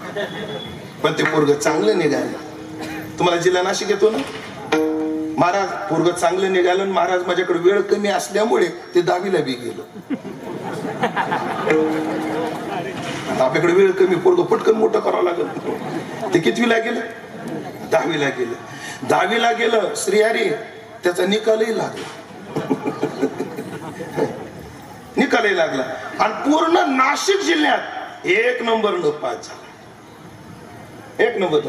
पण ते पोरग चांगलं निघालं. तुम्हाला जिल्हा नाशिक येतो ना, महाराज पोरग चांगलं निघालं. महाराज माझ्याकडे वेळ कमी असल्यामुळे ते 10वीला बी गेलो. आता आपल्याकडे वेळ कमी, पोरग पटकन मोठं करावं लागेल. ते कितवीला गेलं? 10वीला गेलं. 10वीला गेलं श्रीहरी, त्याचा निकालही लागला. निकालही लागला आणि पूर्ण नाशिक जिल्ह्यात 1 नंबरनं पास झाला. 1 नंबर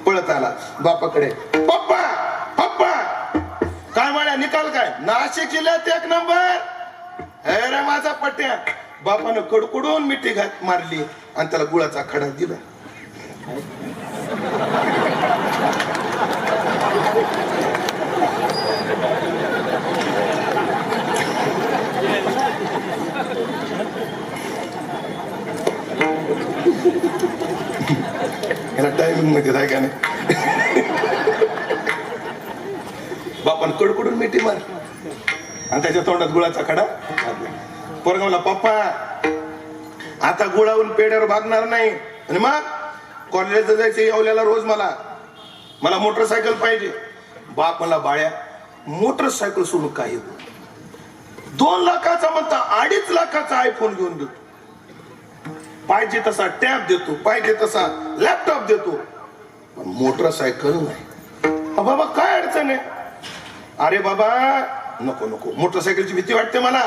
पळत आला बापाकडे, पप्पा पप्पा काय म्हणा निकाल काय? नाशिक जिल्ह्यात 1 नंबर. अरे माझा पट्ट्या. बापानं कडकडून मिठी घात मारली आणि त्याला गुळाचा खडा दिला. याला टायमिंग मध्ये राय का नाही. बापान कडकडून मिठी मार आणि त्याच्या तोंडात गुळाचा खडा घातला. पोरगावला पप्पा आता गुळावून पेड्यावर भागणार नाही. आणि मग कॉलेजला जायचं येवल्याला रोज मला मोटरसायकल पाहिजे. बाप मला बाळ्या मोटरसायकल सोडून काही 2 लाखाचा म्हणता 2.5 लाखाचा आयफोन घेऊन देतो. पाहिजे तसा टॅब देतो, पाहिजे तसा लॅपटॉप देतो, पण मोटरसायकल नाही. बाबा काय अडचण आहे? अरे बाबा नको नको, मोटरसायकलची भीती वाटते मला.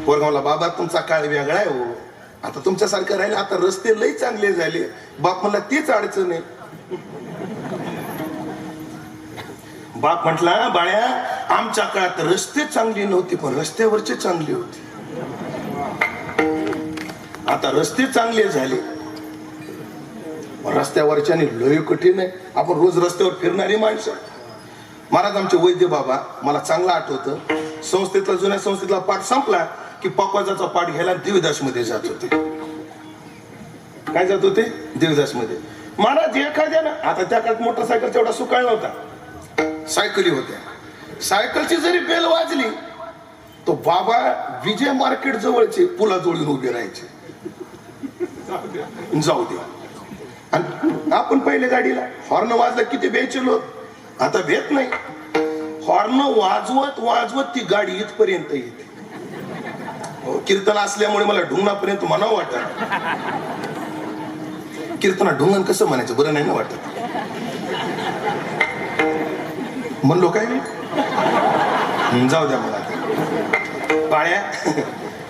पोरगावला बाबा तुमचा काळ वेगळा आहे हो, आता तुमच्यासारखं राहिलं. आता रस्ते लई चांगले झाले. बाप म्हणला तीच अडचण आहे. बाप म्हटला बाळ्या आमच्या काळात रस्ते चांगली नव्हती, पण रस्त्यावरचे चांगली होती. आता रस्ते चांगले झाले, रस्त्यावरच्याने लय कठीण आहे. आपण रोज रस्त्यावर फिरणारी माणसं. महाराज आमचे वैद्य बाबा, मला चांगलं आठवतं, संस्थेतला जुन्या संस्थेतला पाठ संपला की पकवाजाचा पाठ घ्यायला देवदास मध्ये जात होते. काय जात होते? देवदास मध्ये. महाराज एखाद्यानं, आता त्या काळात मोटरसायकल तेवढा सुकाळ नव्हता, सायकली होत्या. सायकलची जरी बेल वाजली तो बाबा विजय मार्केट जवळचे पुलाजवळून उभे राहायचे, जाऊ दे. आणि आपण पहिले गाडीला हॉर्न वाजला किती बेचैन होत. आता भेट नाही. हॉर्न वाजवत वाजवत ती गाडी इथपर्यंत येते. कीर्तन असल्यामुळे मला ढुंगणापर्यंत म्हणावं वाटत. कीर्तना ढुंगण कसं म्हणायचं बरं नाही ना वाटत. म्हणलो काय जाऊ द्या मला. बाळ्या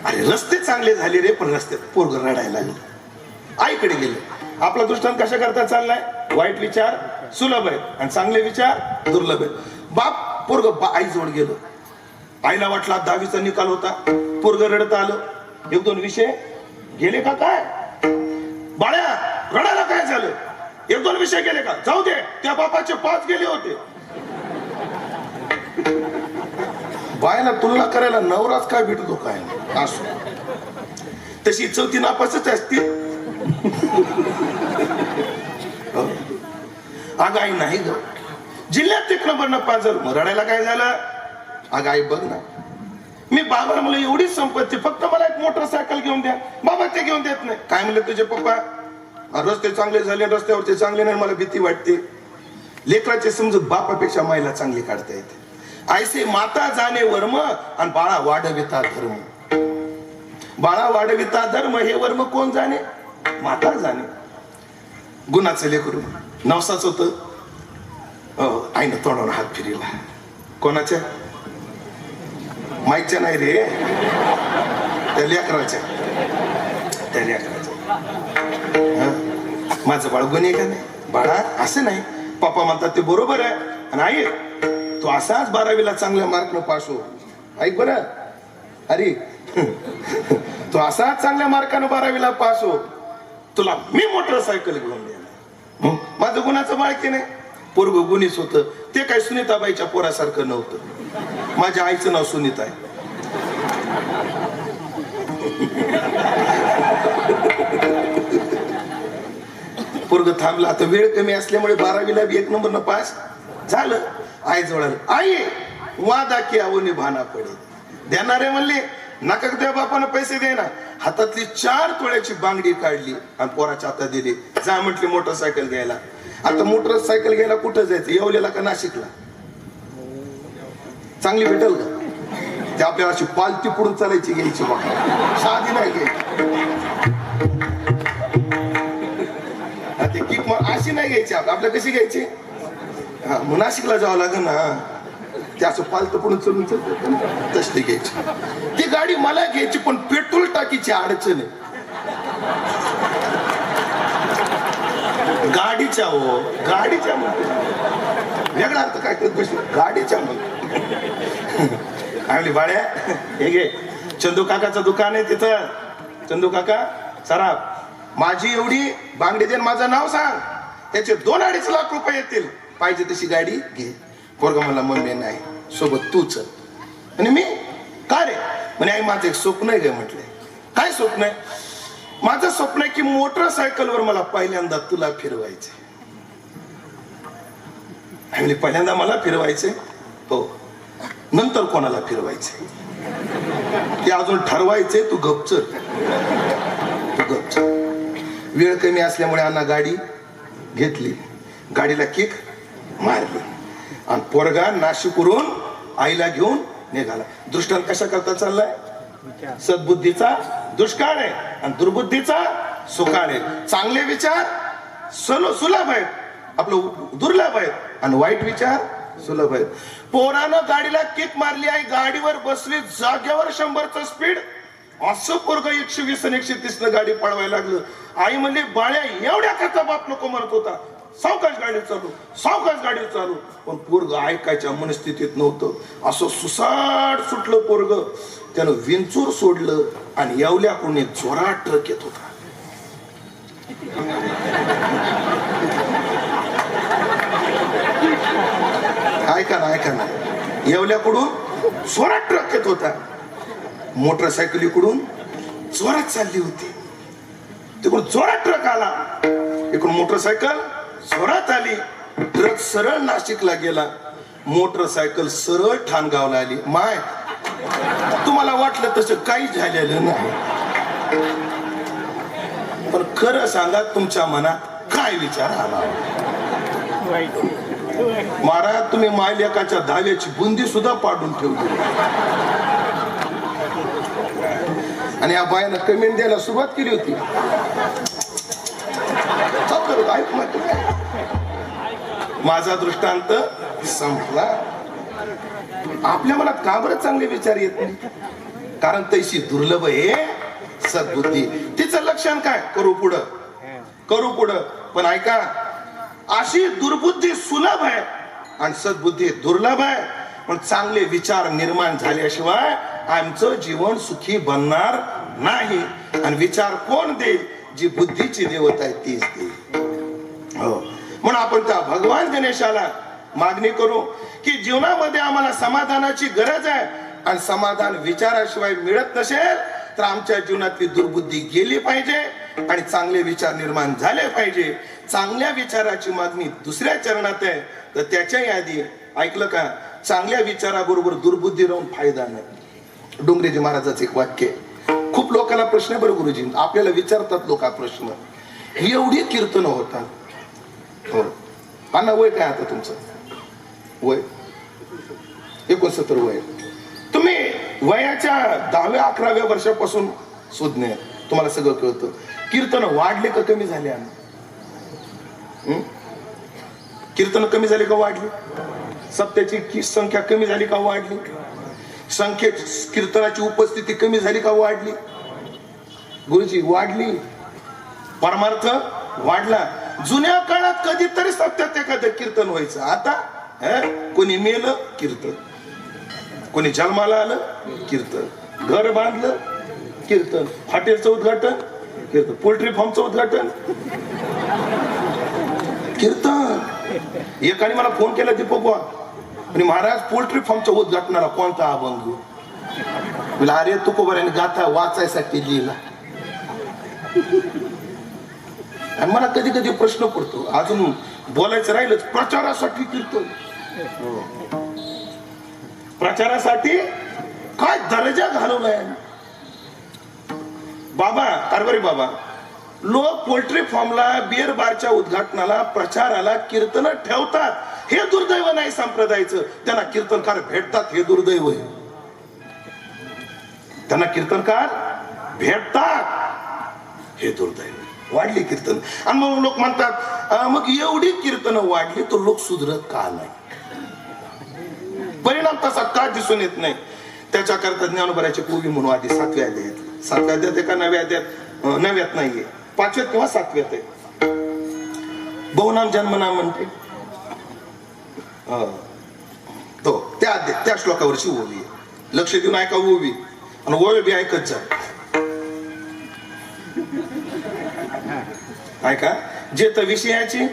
अरे रस्ते चांगले झाले रे, पण रस्त्यात पोरग रडायला लागले. आईकडे गेले. आपला दृष्टांत कशा करता चाललाय? वाईट विचार सुलभ आहे आणि चांगले विचार दुर्लभ आहे. बाप पोरग आई जवळ गेलो. आईला वाटला 10वीचा निकाल होता, पोरग रडत आलं. 1-2 विषय गेले का काय? बाळ्या रडायला काय झालं? 1-2 विषय गेले का? जाऊ दे, त्या बापाचे 5 गेले होते. बायला तुलना करायला नवराच काय भेटतो काय? असो तशी 4थी नापासच असते. अग आई नाही ग, जिल्ह्यात 1 नंबर पास झालं. मग रडायला काय झालं? अग आई बघ ना, मी बाबाला मला एवढीच संपत्ती, फक्त मला एक मोटरसायकल घेऊन द्या. बाबा ते घेऊन देत नाही. काय म्हणले तुझे पप्पा? रस्ते चांगले झाले, रस्त्यावरचे चांगले नाही, मला भीती वाटते. लेकराचे समजूत बापापेक्षा माईला चांगली काढता येते. ऐसे माता जाणे वर्म आणि बाळा वाढविता धर्म. बाळा वाढविता धर्म हे वर्म कोण जाणे? माता जाणे. गुणाचं लेकरू नवसाच होत. आईनं तोंडावर हात फिरला. कोणाच्या? माईच्या नाही रे, त्या लेकराच्या. त्या लेकराच्या. माझं बाळ गुन्हे का नाही? बाळा असं नाही, पप्पा म्हणतात ते बरोबर आहे. आणि आई तू असाच 12वीला चांगल्या मार्कनं पास हो. ऐक बरं, अरे तू असाच चांगल्या मार्कानं 12वीला पास हो, तुला मी मोटरसायकल घेऊन देणार. माझं गुणाचं बाळकी नाही. पोरग गुणीच होतं. ते काय सुनीताबाईच्या पोरासारखं नव्हतं. माझ्या आईचं नाव सुनीता आहे. पोरग थांबला. आता वेळ कमी असल्यामुळे 12वीला 1 नंबरनं पास झालं. आई जवळ आई वादा की आवनी भाना पडे. देणारे म्हणले नका त्या बापानं पैसे देणार. हातातली 4 तोळ्याची बांगडी काढली आणि पोराच्या हातात दिली. जा म्हटली मोटरसायकल घ्यायला. आता मोटरसायकल घ्यायला कुठं जायचं? येवलेला का नाशिकला? चांगली भेटेल का? ते आपल्याला अशी पालती पुढून चालायची घ्यायची बघा, साधी नाही घ्यायची. ते किक अशी नाही घ्यायची आपल्या कशी घ्यायची हा मग नाशिकला जावं लागेल ना ते असं पालतं पडून चलून चलत तसली घ्यायची ती गाडी मला घ्यायची पण पेट्रोल टाकीची अडचण आहे गाडीच्या हो गाडीच्या म्हणतो वेगळा अर्थ काय करत बसलो गाडीच्या म्हणतो आम्ही बाळ्या हे घे चंदू काकाचं दुकान आहे तिथं चंदू काका सराफ माझी एवढी बांगडी देन माझं नाव सांग त्याचे 2-2.5 लाख रुपये येतील पाहिजे तशी गाडी घे पोरगा म्हणला मम्मी नाही सोबत तूच आणि मी का रे म्हणे आई माझं एक स्वप्न आहे गे म्हटले काय स्वप्न आहे माझं स्वप्न आहे की मोटरसायकलवर मला पहिल्यांदा तुला फिरवायचे आणि पहिल्यांदा मला फिरवायचे हो नंतर कोणाला फिरवायचे ते अजून ठरवायचे तू गपचर तू गपचर वेळ कमी असल्यामुळे अण्णा गाडी घेतली गाडीला किक मारली आणि पोरगा नाशिकवरून आईला घेऊन निघाला दृष्टांत कशा करता चाललाय सद्बुद्धीचा दुष्काळ आहे आणि दुर्बुद्धीचा सुकाळ आहे चांगले विचार सुलभ आहेत आपलं दुर्लभ आहेत आणि वाईट विचार सुलभ आहेत पोरानं गाडीला किक मारली आहे गाडीवर बसली जागेवर 100चं स्पीड असं पोरग 120 आणि 130 न गाडी पळवायला लागलं आई म्हणली बाळ्या एवढ्या कसा बाप नको म्हणत होता सावकाश गाडी चालू पण पोरग ऐकायच्या मनस्थितीत नव्हतं असं सुसाट सुटलं पोरग त्यानं विंचूर सोडलं आणि येवल्याकडून एक जोरात ट्रक येत होता ऐका ना येवल्याकडून जोरात ट्रक येत होता मोटरसायकलीकडून जोरात चालली होती तिकडून जोरात ट्रक आला इकडून मोटरसायकल जोरात आली ट्रक सरळ नाशिकला गेला मोटरसायकल सरळ ठाणगावला आली माय तुम्हाला वाटलं तसं काही झालेलं नाही पण खरं सांगा तुमच्या मनात काय विचार आला महाराज तुम्ही मायलेकाच्या धाव्याची बुंदी सुद्धा पाडून ठेवली आणि या बायानं कमेंट द्यायला सुरुवात केली होती माझा दृष्टांत संपला आपल्या मनात का बरं चांगले विचार येत नाही कारण तैशी दुर्लभ आहे सद्बुद्धी तिचं लक्षण काय करू पुढं पण ऐका अशी दुर्बुद्धी सुलभ आहे आणि सद्बुद्धी दुर्लभ आहे पण चांगले विचार निर्माण झाल्याशिवाय आमचं जीवन सुखी बनणार नाही आणि विचार कोण देईल जी बुद्धीची देवता आहे तीच देईल हो म्हणून आपण त्या भगवान गणेशाला मागणी करू की जीवनामध्ये आम्हाला समाधानाची गरज आहे आणि समाधान विचाराशिवाय मिळत नसेल तर आमच्या जीवनातली दुर्बुद्धी गेली पाहिजे आणि चांगले विचार निर्माण झाले पाहिजे चांगल्या विचाराची मागणी दुसऱ्या चरणात आहे तर त्याच्याही आधी ऐकलं का चांगल्या विचाराबरोबर दुर्बुद्धी राहून फायदा नाही डोंगरेजी महाराजाचं एक वाक्य खूप लोकांना प्रश्न बरं गुरुजी आपल्याला विचारतात लोक हा प्रश्न एवढी कीर्तन होतात हो अण्णा वय काय आता तुमचं वय 69 वय तुम्ही वयाच्या 10व्या-11व्या वर्षापासून सुज्ञ तुम्हाला सगळं कळतं कीर्तन वाढले का कमी झाले अण्णा कीर्तन कमी झाले का वाढली सप्त्याची संख्या कमी झाली का वाढली कीर्तनाची उपस्थिती कमी झाली का वाढली गुरुजी वाढली परमार्थ वाढला जुन्या काळात कधीतरी सप्त्यात एखादं कीर्तन व्हायचं आता कोणी मेलं कीर्तन कोणी जन्माला आलं कीर्तन घर बांधलं कीर्तन हॉटेलचं उद्घाटन कीर्तन पोल्ट्री फार्मचं उद्घाटन कीर्तन एकाने मला फोन केला दीपक आणि महाराज पोल्ट्री फार्मच्या उद्घाटनाला कोणता अभंग मला अरे तुकोबाराने गाथा वाचायसाठी लिहिला आणि मला कधी कधी प्रश्न पडतो अजून बोलायचं राहिलंच प्रचारासाठी कीर्तन प्रचारासाठी काय दर्जा घालवलाय बाबा कारभारी बाबा लोक पोल्ट्री फार्मला बिअर बारच्या उद्घाटनाला प्रचाराला कीर्तन ठेवतात हे दुर्दैव नाही संप्रदायाचं त्यांना कीर्तनकार भेटतात हे दुर्दैव आहे त्यांना कीर्तनकार भेटतात हे दुर्दैव वाढली कीर्तन. आणि मग लोक म्हणतात मग एवढी कीर्तन वाढली तर लोक सुधरत का नाही? परिणाम तसा का दिसून येत नाही? त्याच्याकरता ज्ञानोबराचे पूर्वी म्हणून आधी 7व्या अध्यायात, 7व्या अध्यायात का 9व्या अध्यायात? 9व्यात नाहीये, 5व्यात किंवा 7व्यात आहे. बहुनाम जन्मनाम म्हणते तो त्या श्लोकावरची ओवी आहे. लक्ष देऊन ऐका ओवी, आणि ओवी बी ऐकत जा. ऐका. जे तर विषयाची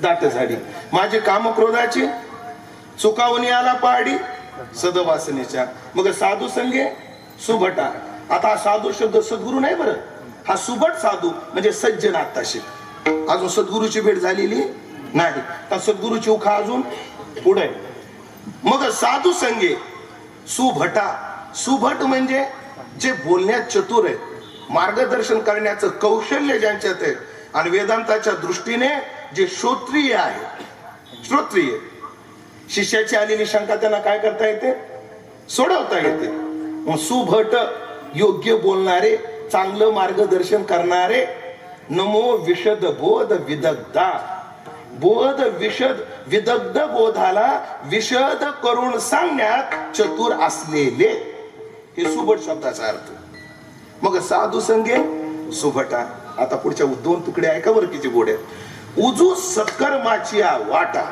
दाट झाडी, माझी काम क्रोधाची चुकावणी आला पहाडी सदवासनेच्या. मग साधू संगे सुभटा. आता हा साधू शब्द सद्गुरू नाही बरं, हा सुभट साधू म्हणजे सज्जन आत्ताशी. अजून सद्गुरूची भेट झालेली नाही, तर सद्गुरूची उखा अजून पुढे. मग साधू संगे सुभटा. सुभट म्हणजे जे बोलण्यात चतुर आहे, मार्गदर्शन करण्याचं कौशल्य ज्यांच्यात आहे, आणि वेदांताच्या दृष्टीने जे श्रोत्रिय आहे. श्रोत्रिय शिष्याची आलेली शंका त्यांना काय करता येते? सोडवता येते. मग सुभट योग्य बोलणारे, चांगलं मार्गदर्शन करणारे. नमो विशद बोध विदग्धा. बोध विशद विदग्ध बोधाला विशद करून सांगण्यात चतुर असलेले, हे सुभट शब्दाचा अर्थ. मग साधू संगे सुभटा. आता पुढच्या 2 तुकडे ऐका बरं किती गोड आहेत. उजू सत्कर्माची वाटा.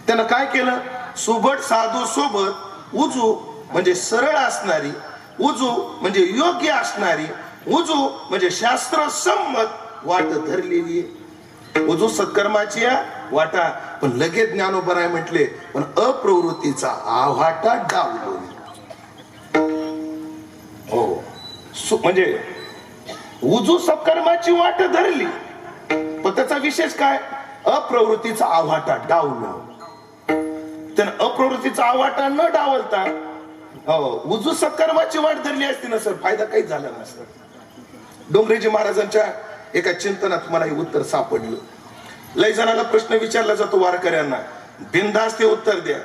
त्यानं काय केलं? सुभट साधू सोबत उजू म्हणजे सरळ असणारी, उजू म्हणजे योग्य असणारी, उजू म्हणजे शास्त्र संमत वाट धरलेली आहे. उजू सत्कर्माची वाटा. पण लगेच ज्ञानोबराय म्हटले, पण अप्रवृत्तीचा आव्हाटा डावलो. हो, म्हणजे उजू सत्कर्माची वाट धरली, पण त्याचा विशेष काय? अप्रवृत्तीचा आव्हाटा डावलो. त्यानं अप्रवृत्तीचा आव्हाटा न डावलता उजू सत्कर्माची वाट धरली असती ना सर, फायदा काहीच झाला नसता. डोंगरेजी महाराजांच्या एका चिंतनात मला हे उत्तर सापडलं. लय जणाला प्रश्न विचारला जातो वारकऱ्यांना, बिनधास्त ते उत्तर द्या.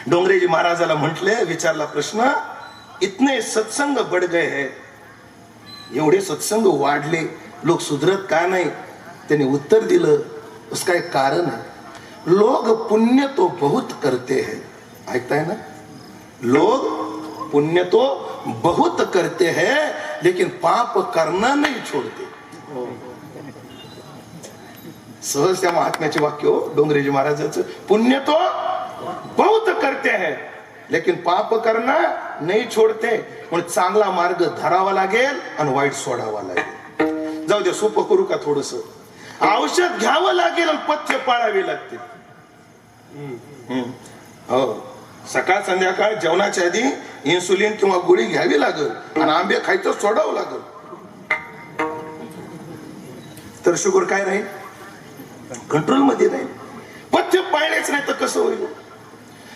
डोंगरेजी महाराजाला म्हटले, विचारला प्रश्न, इतने सत्संग बढ़ गए हैं, एवढे सत्संग वाढले, लोक सुधरत का नाही? त्यांनी उत्तर दिलं, उसका एक कारण है. लोग पुण्य तो बहुत करते हैं. ऐकताय ना? लोग पुण्य तो बहुत करते हैं, लेकिन पाप करना नहीं छोड़ते. सहज त्या महात्म्याचे वाक्य हो डोंगरेजी महाराजांचं. पुण्य तो बहुत करते हैं, लेकिन पाप करना नहीं छोड़ते. म्हणून चांगला मार्ग धरावा लागेल आणि वाईट सोडावा लागेल. जाऊ दे, सोपं करू का थोडस? औषध घ्यावं लागेल आणि पथ्य पाळावी लागतील. हो, सकाळ संध्याकाळ जेवणाच्या आधी इन्सुलिन किंवा गोळी घ्यावी लागेल, आणि आंबे खायचं सोडावं लागेल. तर शुगर काय राहील? कंट्रोल मध्ये राहील. पथ्य पाळलेच नाही तर कसं होईल?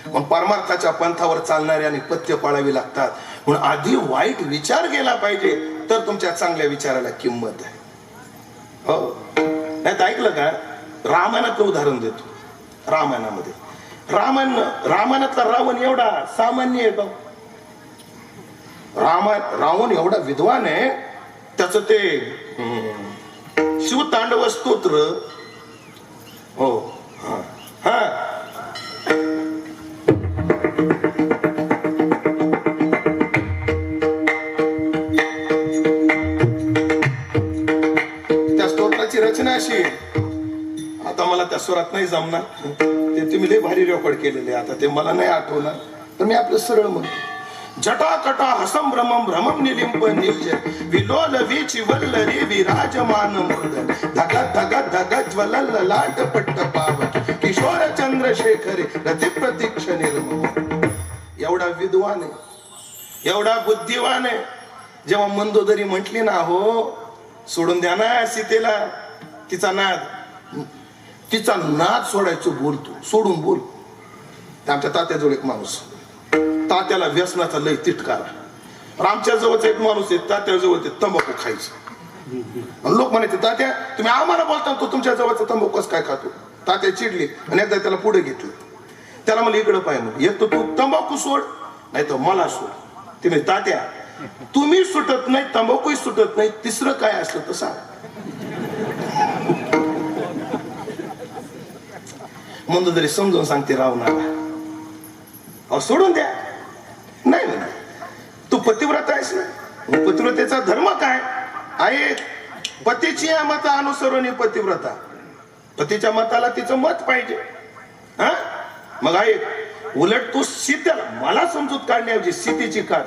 मग परमार्थाच्या पंथावर चालणारे आणि पथ्य पाळावी लागतात. म्हणून आधी वाईट विचार गेला पाहिजे, तर तुमच्या चांगल्या विचाराला किंमत आहे. हो, नाही तर ऐकलं का? रामायणाचं उदाहरण देतो. रामायणामध्ये रामायणातला रावण एवढा सामान्य आहे का? रावण एवढा विद्वान आहे, त्याच ते शिवतांडव स्तोत्र. हो, हा, त्या स्तोत्राची रचना अशी आहे. आता मला त्या स्वरात नाही जमणार, ते तुम्ही लय भारी रेकॉर्ड केलेले, आता ते मला नाही आठवणार, तर मी आपलं सरळ म्हणतो. जटाकटा हसम भ्रमम भ्रमम निलिंब निलज विलोल वीची वल्लरी विराजमान मृदन धगा धगा धगा ज्वलल लाट पट्ट पावक किशोर चंद्रशेखर रति प्रतीक्ष निर्मम. एवढा विद्वान आहे, एवढा बुद्धिवान आहे. जेव्हा मंदोदरी म्हटली ना, हो सोडून द्या ना सीतेला तिचा नाद सोडायचं, बोलतो सोडून बोल. आमच्या तात्याजवळ एक माणूस, तात्याला व्यसनाचा लय तिटकारा. आमच्या जवळचा एक माणूस आहे, तात्याजवळ ते तंबाखू खायचं. लोक म्हणायचे, तात्या तुम्ही आम्हाला बोलता, तो तुमच्या जवळचा तंबाखू कसं काय खातो? तात्या चिडली आणि एकदा त्याला पुढे घेतलं. त्याला मला इकडं पाहिजे, एक तर तू तंबाखू सोड, नाही तर मला सोड. ते म्हणजे तात्या तुम्ही सुटत नाही, तंबाखूही सुटत नाही, तिसरं काय असलं तर सांग. म्हणून तरी समजून सांगते रावणाला, अहो सोडून द्या. नाही नाही, तू पतिव्रत आहेस ना, पतिव्रतेचा धर्म काय आहे? पतीची मत अनुसरून पतिव्रता, पतीच्या मताला तिचं मत पाहिजे. हा मग आहे उलट तू सीतेला, मला समजूत काढण्याऐवजी सीतेची काढ.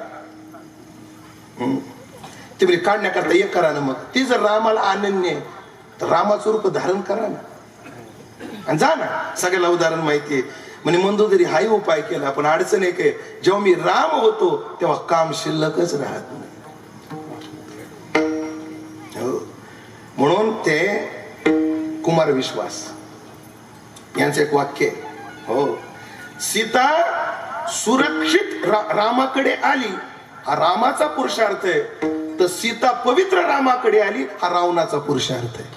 ती म्हणजे काढण्याकरता एक करा ना, मग ती जर रामाला अनन्य आहे तर रामाचं रूप धारण करा ना आणि जा ना. सगळ्याला उदाहरण माहितीये. म्हणजे मंदोदरी हाही उपाय केला, पण अडचण एक आहे, जेव्हा मी राम होतो तेव्हा काम शिल्लकच राहत नाही. म्हणून ते कुमार विश्वास यांचं एक वाक्य आहे. हो, सीता सुरक्षित रामाकडे आली, हा रामाचा पुरुषार्थ आहे. तर सीता पवित्र रामाकडे आली, हा रावणाचा पुरुषार्थ आहे.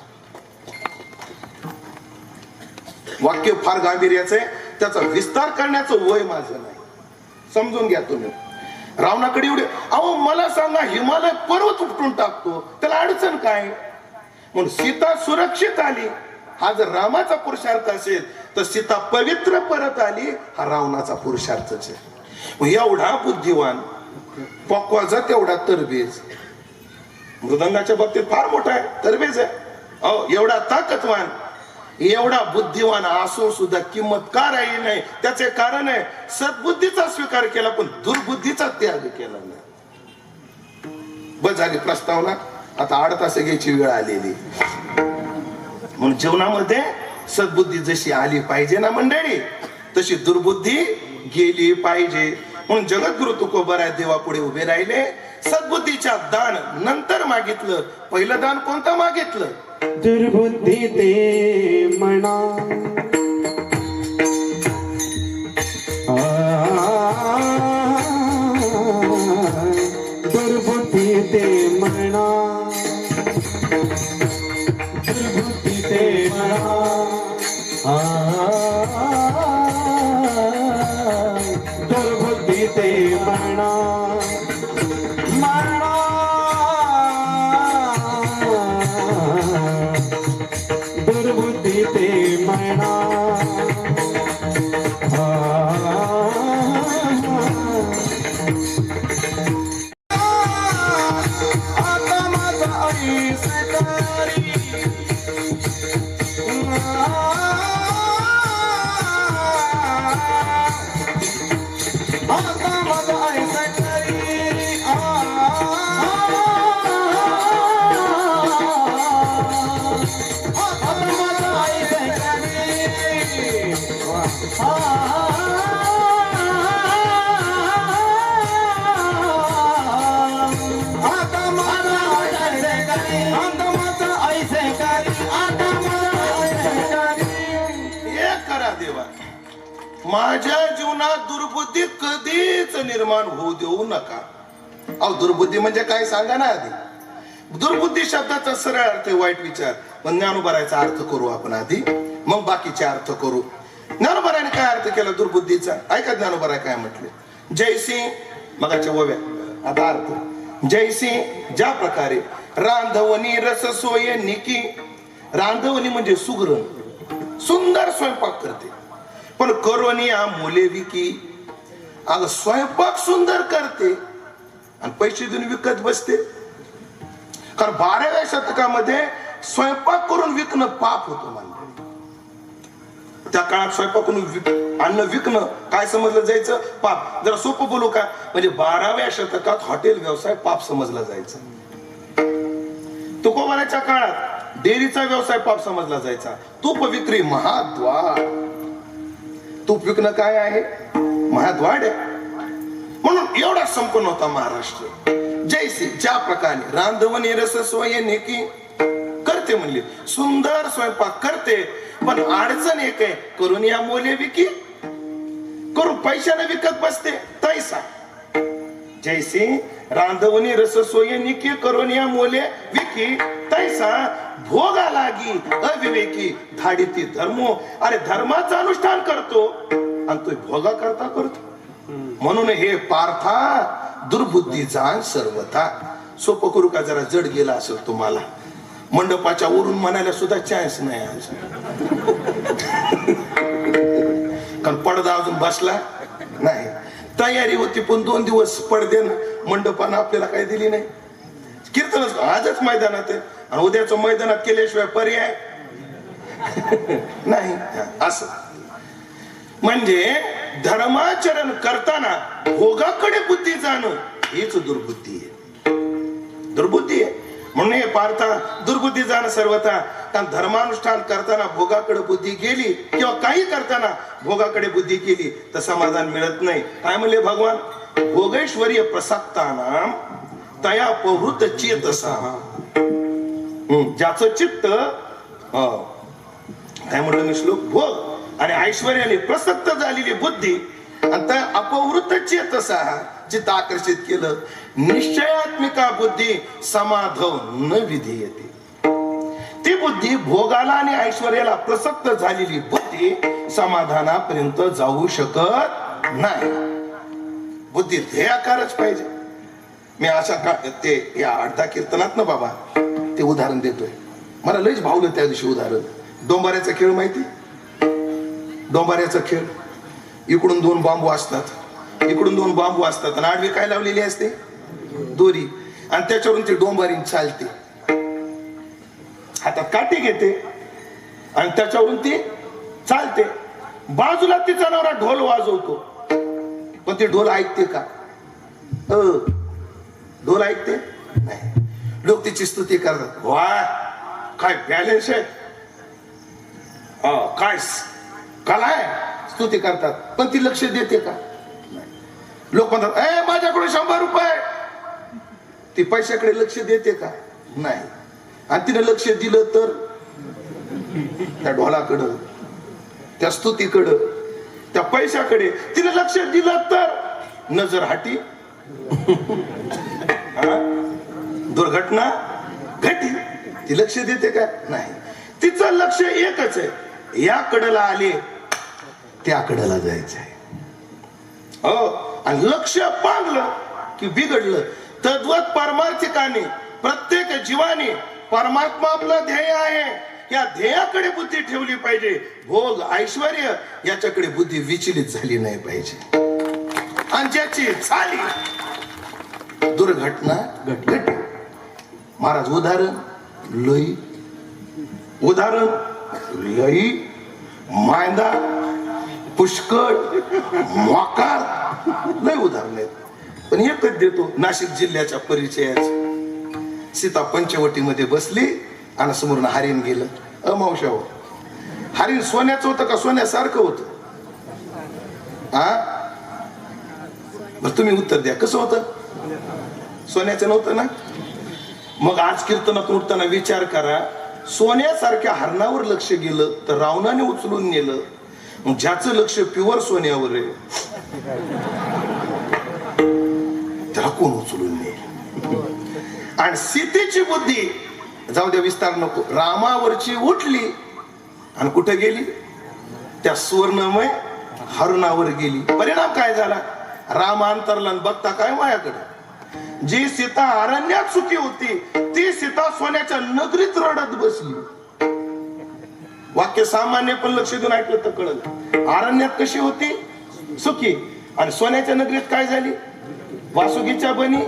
वाक्य फार गांभीर्याचं आहे, त्याचा विस्तार करण्याचं वय माझं नाही. समजून घ्या तुम्ही. रावणाकडे एवढे, अहो मला सांगा, हिमालय पर्वत उपटून टाकतो, त्याला अडचण काय? म्हणून सीता सुरक्षित आली, हा जर रामाचा पुरुषार्थ असेल तर सीता पवित्र परत आली, हा रावणाचा पुरुषार्थच आहे. एवढा बुद्धिवान, पक्वाचा तेवढा तरबेज. मृदंगाच्या बाबतीत फार मोठा आहे, तरबेज आहे. अहो एवढा ताकदवान, एवढा बुद्धिवान असून सुद्धा किंमत का राहिली नाही? त्याचे कारण आहे, सद्बुद्धीचा स्वीकार केला पण दुर्बुद्धीचा त्याग केला नाही. बस झाली प्रस्तावना. आता 8 तास घ्यायची वेळ आलेली. म्हणून जीवनामध्ये सद्बुद्धी जशी आली पाहिजे ना मंडळी, तशी दुर्बुद्धी गेली पाहिजे. म्हणून जगद्गुरु तुकोबराय देवा पुढे उभे राहिले. सद्बुद्धीच्या दान नंतर मागितलं, पहिलं दान कोणतं मागितलं? दुर्बुद्धी ते म्हणा, दुर्बुद्धी ते म्हणा, दुर्बुद्धी ते म्हणा, दुर्बुद्धी ते म्हणा, म्हणा दुर्बुद्धी ते म्हणा. आता माझा आई सकारी, आता माझा आई सकारी, माझ्या जीवनात दुर्बुद्धी कधीच निर्माण होऊ देऊ नका. अहो दुर्बुद्धी म्हणजे काय सांगा ना आधी. दुर्बुद्धी शब्दाचा सरळ अर्थ वाईट विचार, पण ज्ञानोबरायचा अर्थ करू आपण आधी, मग बाकीचे अर्थ करू. ज्ञानोबराने काय अर्थ केला दुर्बुद्धीचा? ऐका ज्ञानोबराय काय म्हटले. जयसिंह मगाच्या ओव्या, आता अर्थ. जयसिंह ज्या प्रकारे रांधवणी रस सोय निकी, रांधवणी म्हणजे सुगरण, सुंदर स्वयंपाक करते, पण करोनिया मोले विकी, अगं स्वयंपाक सुंदर करते आणि पैसे देऊन विकत बसते. कारण 12व्या शतकामध्ये स्वयंपाक करून विकणं पाप होतं मानलं. त्या काळात स्वयंपाक करून अन्न विकणं काय समजलं जायचं? पाप. जरा सोपं बोलू का? म्हणजे 12व्या शतकात हॉटेल व्यवसाय पाप समजला जायचा. तुकोबाराच्या काळात डेअरीचा व्यवसाय पाप समजला जायचा. तूप विक्री महाद्वार. तूप विकणं काय आहे? महाद्वार आहे. म्हणून एवढा संपन्न होता महाराष्ट्र. जयसिंह ज्या प्रकारे रांधवणी रस सोय नेकी करते म्हणले, सुंदर स्वयंपाक करते, पण अडचण एक आहे, करून या मोले विकी, करून पैशाने विकत बसते तैसा. जयसिंह रांधवणी रस सोय निकी करून या मोले विकी तैसा, भोगा लागी अविवेकी धाडिती धर्मो. अरे धर्माचं अनुष्ठान करतो आणि तो भोगा करता करतो. म्हणून हे पार्था दुर्बुद्धी जाण सर्वथा. सोपं करू का? जरा जड गेला असेल तुम्हाला. मंडपाच्या वरून म्हणायला सुद्धा चान्स नाही आज. कारण पडदा अजून बसला नाही. तयारी होती पण 2 दिवस पडद्यानं मंडपानं आपल्याला काही दिली नाही. कीर्तनच आजच मैदानात आहे आणि उद्याचं मैदानात केल्याशिवाय पर्याय नाही. असं म्हणजे धर्माचरण करताना भोगाकडे बुद्धी जाणं हीच दुर्बुद्धी आहे. दुर्बुद्धी आहे म्हणून हे पार्था दुर्बुद्धी जाणं सर्वथा. कारण धर्मानुष्ठान करताना भोगाकडे बुद्धी गेली किंवा काही करताना भोगाकडे बुद्धी केली तर समाधान मिळत नाही. काय म्हणले भगवान? भोगैश्वर्य प्रसक्तानाम तया प्रवृत्त चेतसा. ज्याचं चित्त काय म्हणलं मी श्लोक? भोग आणि ऐश्वर्याने प्रसक्त झालेली बुद्धी आणि त्या अपवृत्त चेतसा चित्त आकर्षित केलं. निश्चयात्मिका बुद्धी समाधव न विधेयते. ती बुद्धी भोगाला आणि ऐश्वर्याला प्रसक्त झालेली बुद्धी समाधानापर्यंत जाऊ शकत नाही. बुद्धी ध्येयाकारच पाहिजे. मी अशा ते या 8-10 कीर्तनात ना बाबा ते उदाहरण देतोय. मला लयच भावलं त्या दिवशी उदाहरण. डोंबाऱ्याचा खेळ माहिती? डोंबाऱ्याचा खेळ. इकडून 2 बांबू असतात, इकडून 2 बांबू असतात आणि आडवी काय लावलेली असते? दोरी. आणि त्याच्यावरून ती डोंबारीन चालते. हातात काठी घेते आणि त्याच्यावरून ती चालते. बाजूला तिचा नवरा ढोल वाजवतो पण ती ढोल ऐकते का? ढोल ऐकते नाही. लोक तिची स्तुती करतात. वा काय बॅलन्स आहे, काय कला आहे, स्तुती करतात. पण ती लक्ष देते का? लोक म्हणतात ए माझ्याकडे 100 रुपये. ती पैशाकडे लक्ष देते का? नाही. आणि तिने लक्ष दिलं तर त्या ढोलाकडं, त्या स्तुतीकडं, त्या पैशाकडे तिने लक्ष दिलं तर नजर हाटी. दुर्घटना घटी. ती लक्ष देते का? नाही. तिचं लक्ष एकच आहे, या कडेला आले त्या कडेला जायचंय. हो. आणि लक्ष पांगलं की बिघडलं. तद्वत परमार्थिकाने प्रत्येक जीवाने परमात्मा आपलं ध्येय आहे या ध्येयाकडे बुद्धी ठेवली पाहिजे. भोग ऐश्वर्य याच्याकडे बुद्धी विचलित झाली नाही पाहिजे. आणि ज्याची झाली दुर्घटना घटली. महाराज उदाहरण लई, उदाहरण लई, मायदा, पुष्कळ, मोकार लय उदाहरण आहेत. पण एकच देतो नाशिक जिल्ह्याच्या परिचयाचे. सीता पंचवटीमध्ये बसली आणि समोरून हरिण गेलं. अमावश्यावर. हरिण सोन्याचं होतं का सोन्यासारखं होतं? बरं तुम्ही उत्तर द्या. कसं होतं? सोन्याचं नव्हतं ना. मग आज कीर्तनात उठताना विचार करा, सोन्यासारख्या हरणावर लक्ष गेलं तर रावणाने उचलून नेलं. ज्याचं लक्ष प्युअर सोन्यावर आहे त्याला कोण उचलून नेईल? आणि सीतेची बुद्धी जाऊ द्या, विस्तार नको. रामावरची उठली आणि कुठे गेली? त्या सुवर्णमय हरणावर गेली. परिणाम काय झाला? राम अंतरला बघता काय मायाकडे. जी सीता अरण्यात सुखी होती ती सीता सोन्याच्या नगरीत रडत बसली. वाक्य सामान्य पण लक्ष देऊन ऐकलं तर कळलं. अरण्यात कशी होती? सुखी. आणि सोन्याच्या नगरीत काय झाली? वासुकीच्या बनी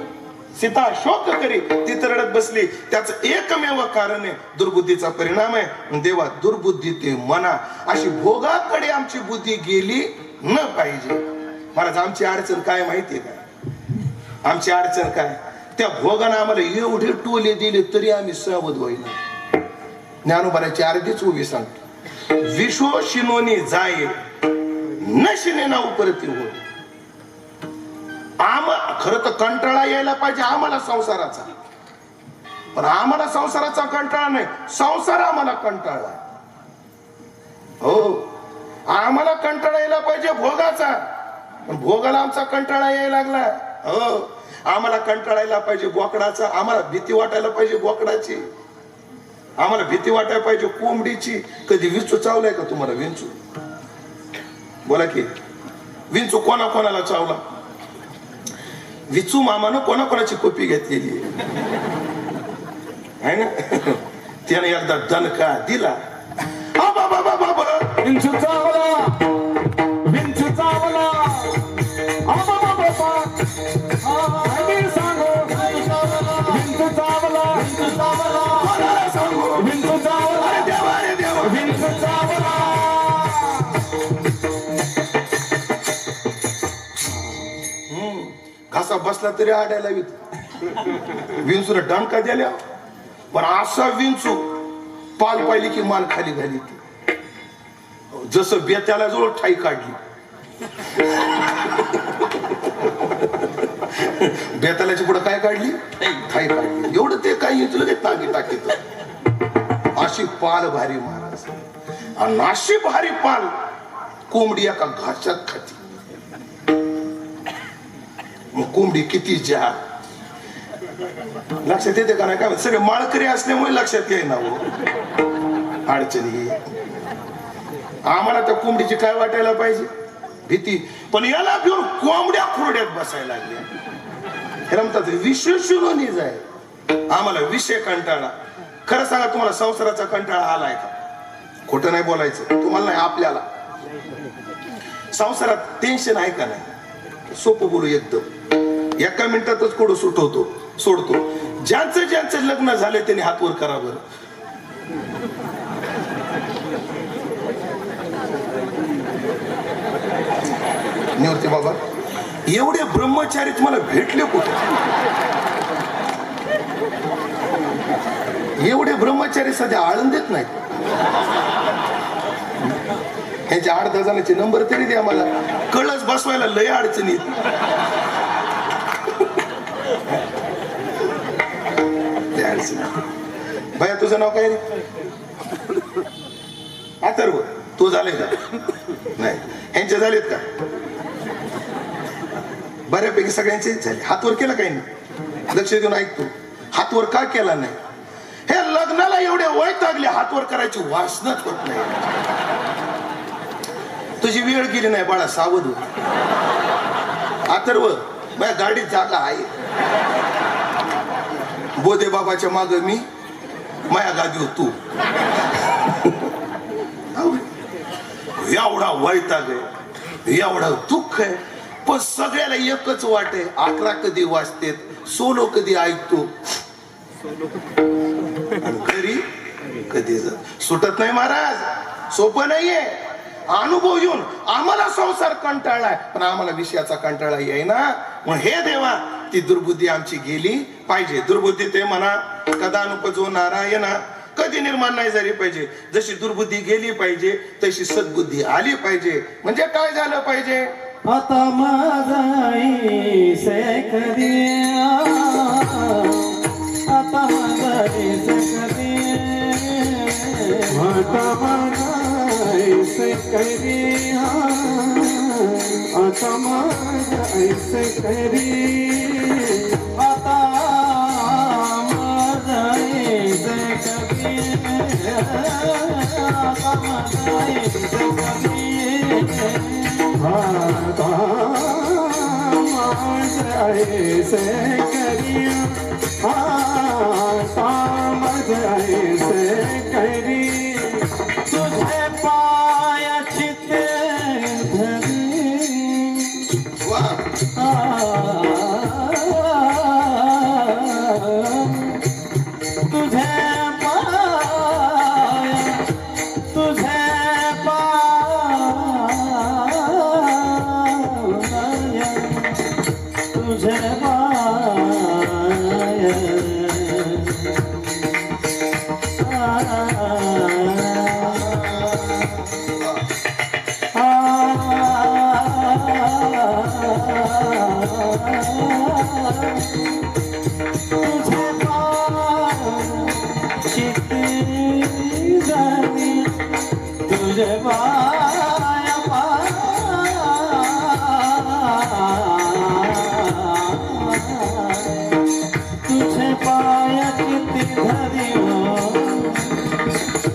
सीता शोक करी तिथे रडत बसली. त्याचं एकमेव कारण आहे दुर्बुद्धीचा परिणाम आहे. देवा दुर्बुद्धी ते मना. अशी भोगाकडे आमची बुद्धी गेली न पाहिजे. महाराज आमची अडचण काय माहितीये का? आमची अडचण काय? त्या भोगानं आम्हाला एवढे टोले दिले तरी आम्ही सावध व्हायला. ज्ञानोबाची अर्धीच उभी सांगतो. विश्व शिनोनी जाय न शिने ना उपरती हो. खरं तर कंटाळा यायला पाहिजे आम्हाला संसाराचा. पण आम्हाला संसाराचा कंटाळा नाही, संसार आम्हाला कंटाळा. हो. आम्हाला कंटाळा यायला पाहिजे भोगाचा, पण भोगाला आमचा कंटाळा यायला लागला. हो. आम्हाला कंटाळायला पाहिजे बोकडाचा, आम्हाला भीती वाटायला पाहिजे बोकडाची, आम्हाला भीती वाटायला पाहिजे कोंबडीची. कधी विंचू चावलाय का तुम्हाला? विंचू बोला की. विंचू कोणाला चावला? विचू मामानं कोणाकोणाची कॉपी घेतलेली आहे ना. त्याने एकदा दणका दिला. बाबा बाबा विंचू चावला, विंचू चावला. बाबा बाबा सांगो, विंचू चावला, विंचू चावला, विंचू चावला. अरे देवा, अरे देवा. विंचू चावला. घासा बसला तरी आडायला विंचूला दणका दिल्या. पण असा विंचू पाल पाहिली की मान खाली घाली ती, जसं बेत्याला जवळ ठाई काढली. बेतालाची पुढे काय काढली, ठाई काढली. एवढं ते काही तुला ते तागी टाकीत. अशी पाल भारी महाराज, आणि अशी भारी पाल कोंबडी एका घासात खाती. मग कोंबडी किती जा लक्षात येते का नाही काय, सगळे माळकरी असल्यामुळे लक्षात येईना हो अडचणी. आम्हाला त्या कोंबडीची काय वाटायला पाहिजे, भीती. पण याला घेऊन कोंबड्या खुरड्यात बसायला लागल्या. हे रमतात विषय शिरोनी जाय. आम्हाला विषय कंटाळा. खरं सांगा, तुम्हाला संसाराचा कंटाळा आलाय का? खोटं नाही बोलायचं तुम्हाला, नाही आपल्याला. संसारात टेन्शन आहे का नाही? सोपं बोलू एकदम, एका मिनिटातच कोड सोडतो. ज्यांचं लग्न झाले त्यांनी हात वर करा बरं. निवृत्ती बाबा, एवढे ब्रह्मचारी तुम्हाला भेटले कुठे? एवढे ब्रह्मचारी सध्या आळंदीत नाहीत. ह्याच्या 8-10 जणांचे नंबर तरी द्या मला. कळस बसवायला लय अडचणी. भैया तुझं नाव काय रे? अथर्व. तू झाले का? नाही. ह्यांचे झालेत का? बऱ्यापैकी सगळ्यांचे झाले. हातवर केला काही नाही? लक्ष देऊन ऐकतो. हातवर का केला नाही? हे लग्नाला एवढे वैतागले, हातवर करायची वासनाच होत नाही. तुझी वेळ गेली नाही बाळा, सावध हो. अथर्व, माझ्या गाडीत जागा आहे. बोधे बाबाच्या माग मी, माया गादीवर तू. एवढा वैताग आहे, एवढा दुःख आहे. पण सगळ्याला एकच वाट आहे, 11 कधी वाजते, सोलो कधी ऐकतो, आणि घरी कधी सुटत नाही. महाराज सोपं नाहीये. अनुभव येऊन आम्हाला संसार कंटाळलाय, पण आम्हाला विषयाचा कंटाळा येईना. मग हे देवा, ती दुर्बुद्धी आमची गेली पाहिजे. दुर्बुद्धी ते म्हणा कदानुपजो नारायणा, कधी निर्माण नाही झाली पाहिजे. जशी दुर्बुद्धी गेली पाहिजे तशी सद्बुद्धी आली पाहिजे. म्हणजे काय झालं पाहिजे? आता माझा ऐसे कधी, आता माझा ऐसे कधी, आता माझा ऐसे कधी, आता माझा ऐसे कधी, आता माझा ऐसे कधी, आता माझा ऐसे कधी, आता माझा ऐसे कधी, आता माझा ऐसे कधी. तुझे पायाची ते धरी, तुझे पाय, तुझे पाय, तुझे तुझे पाया तुझे पाया किती धरी हो,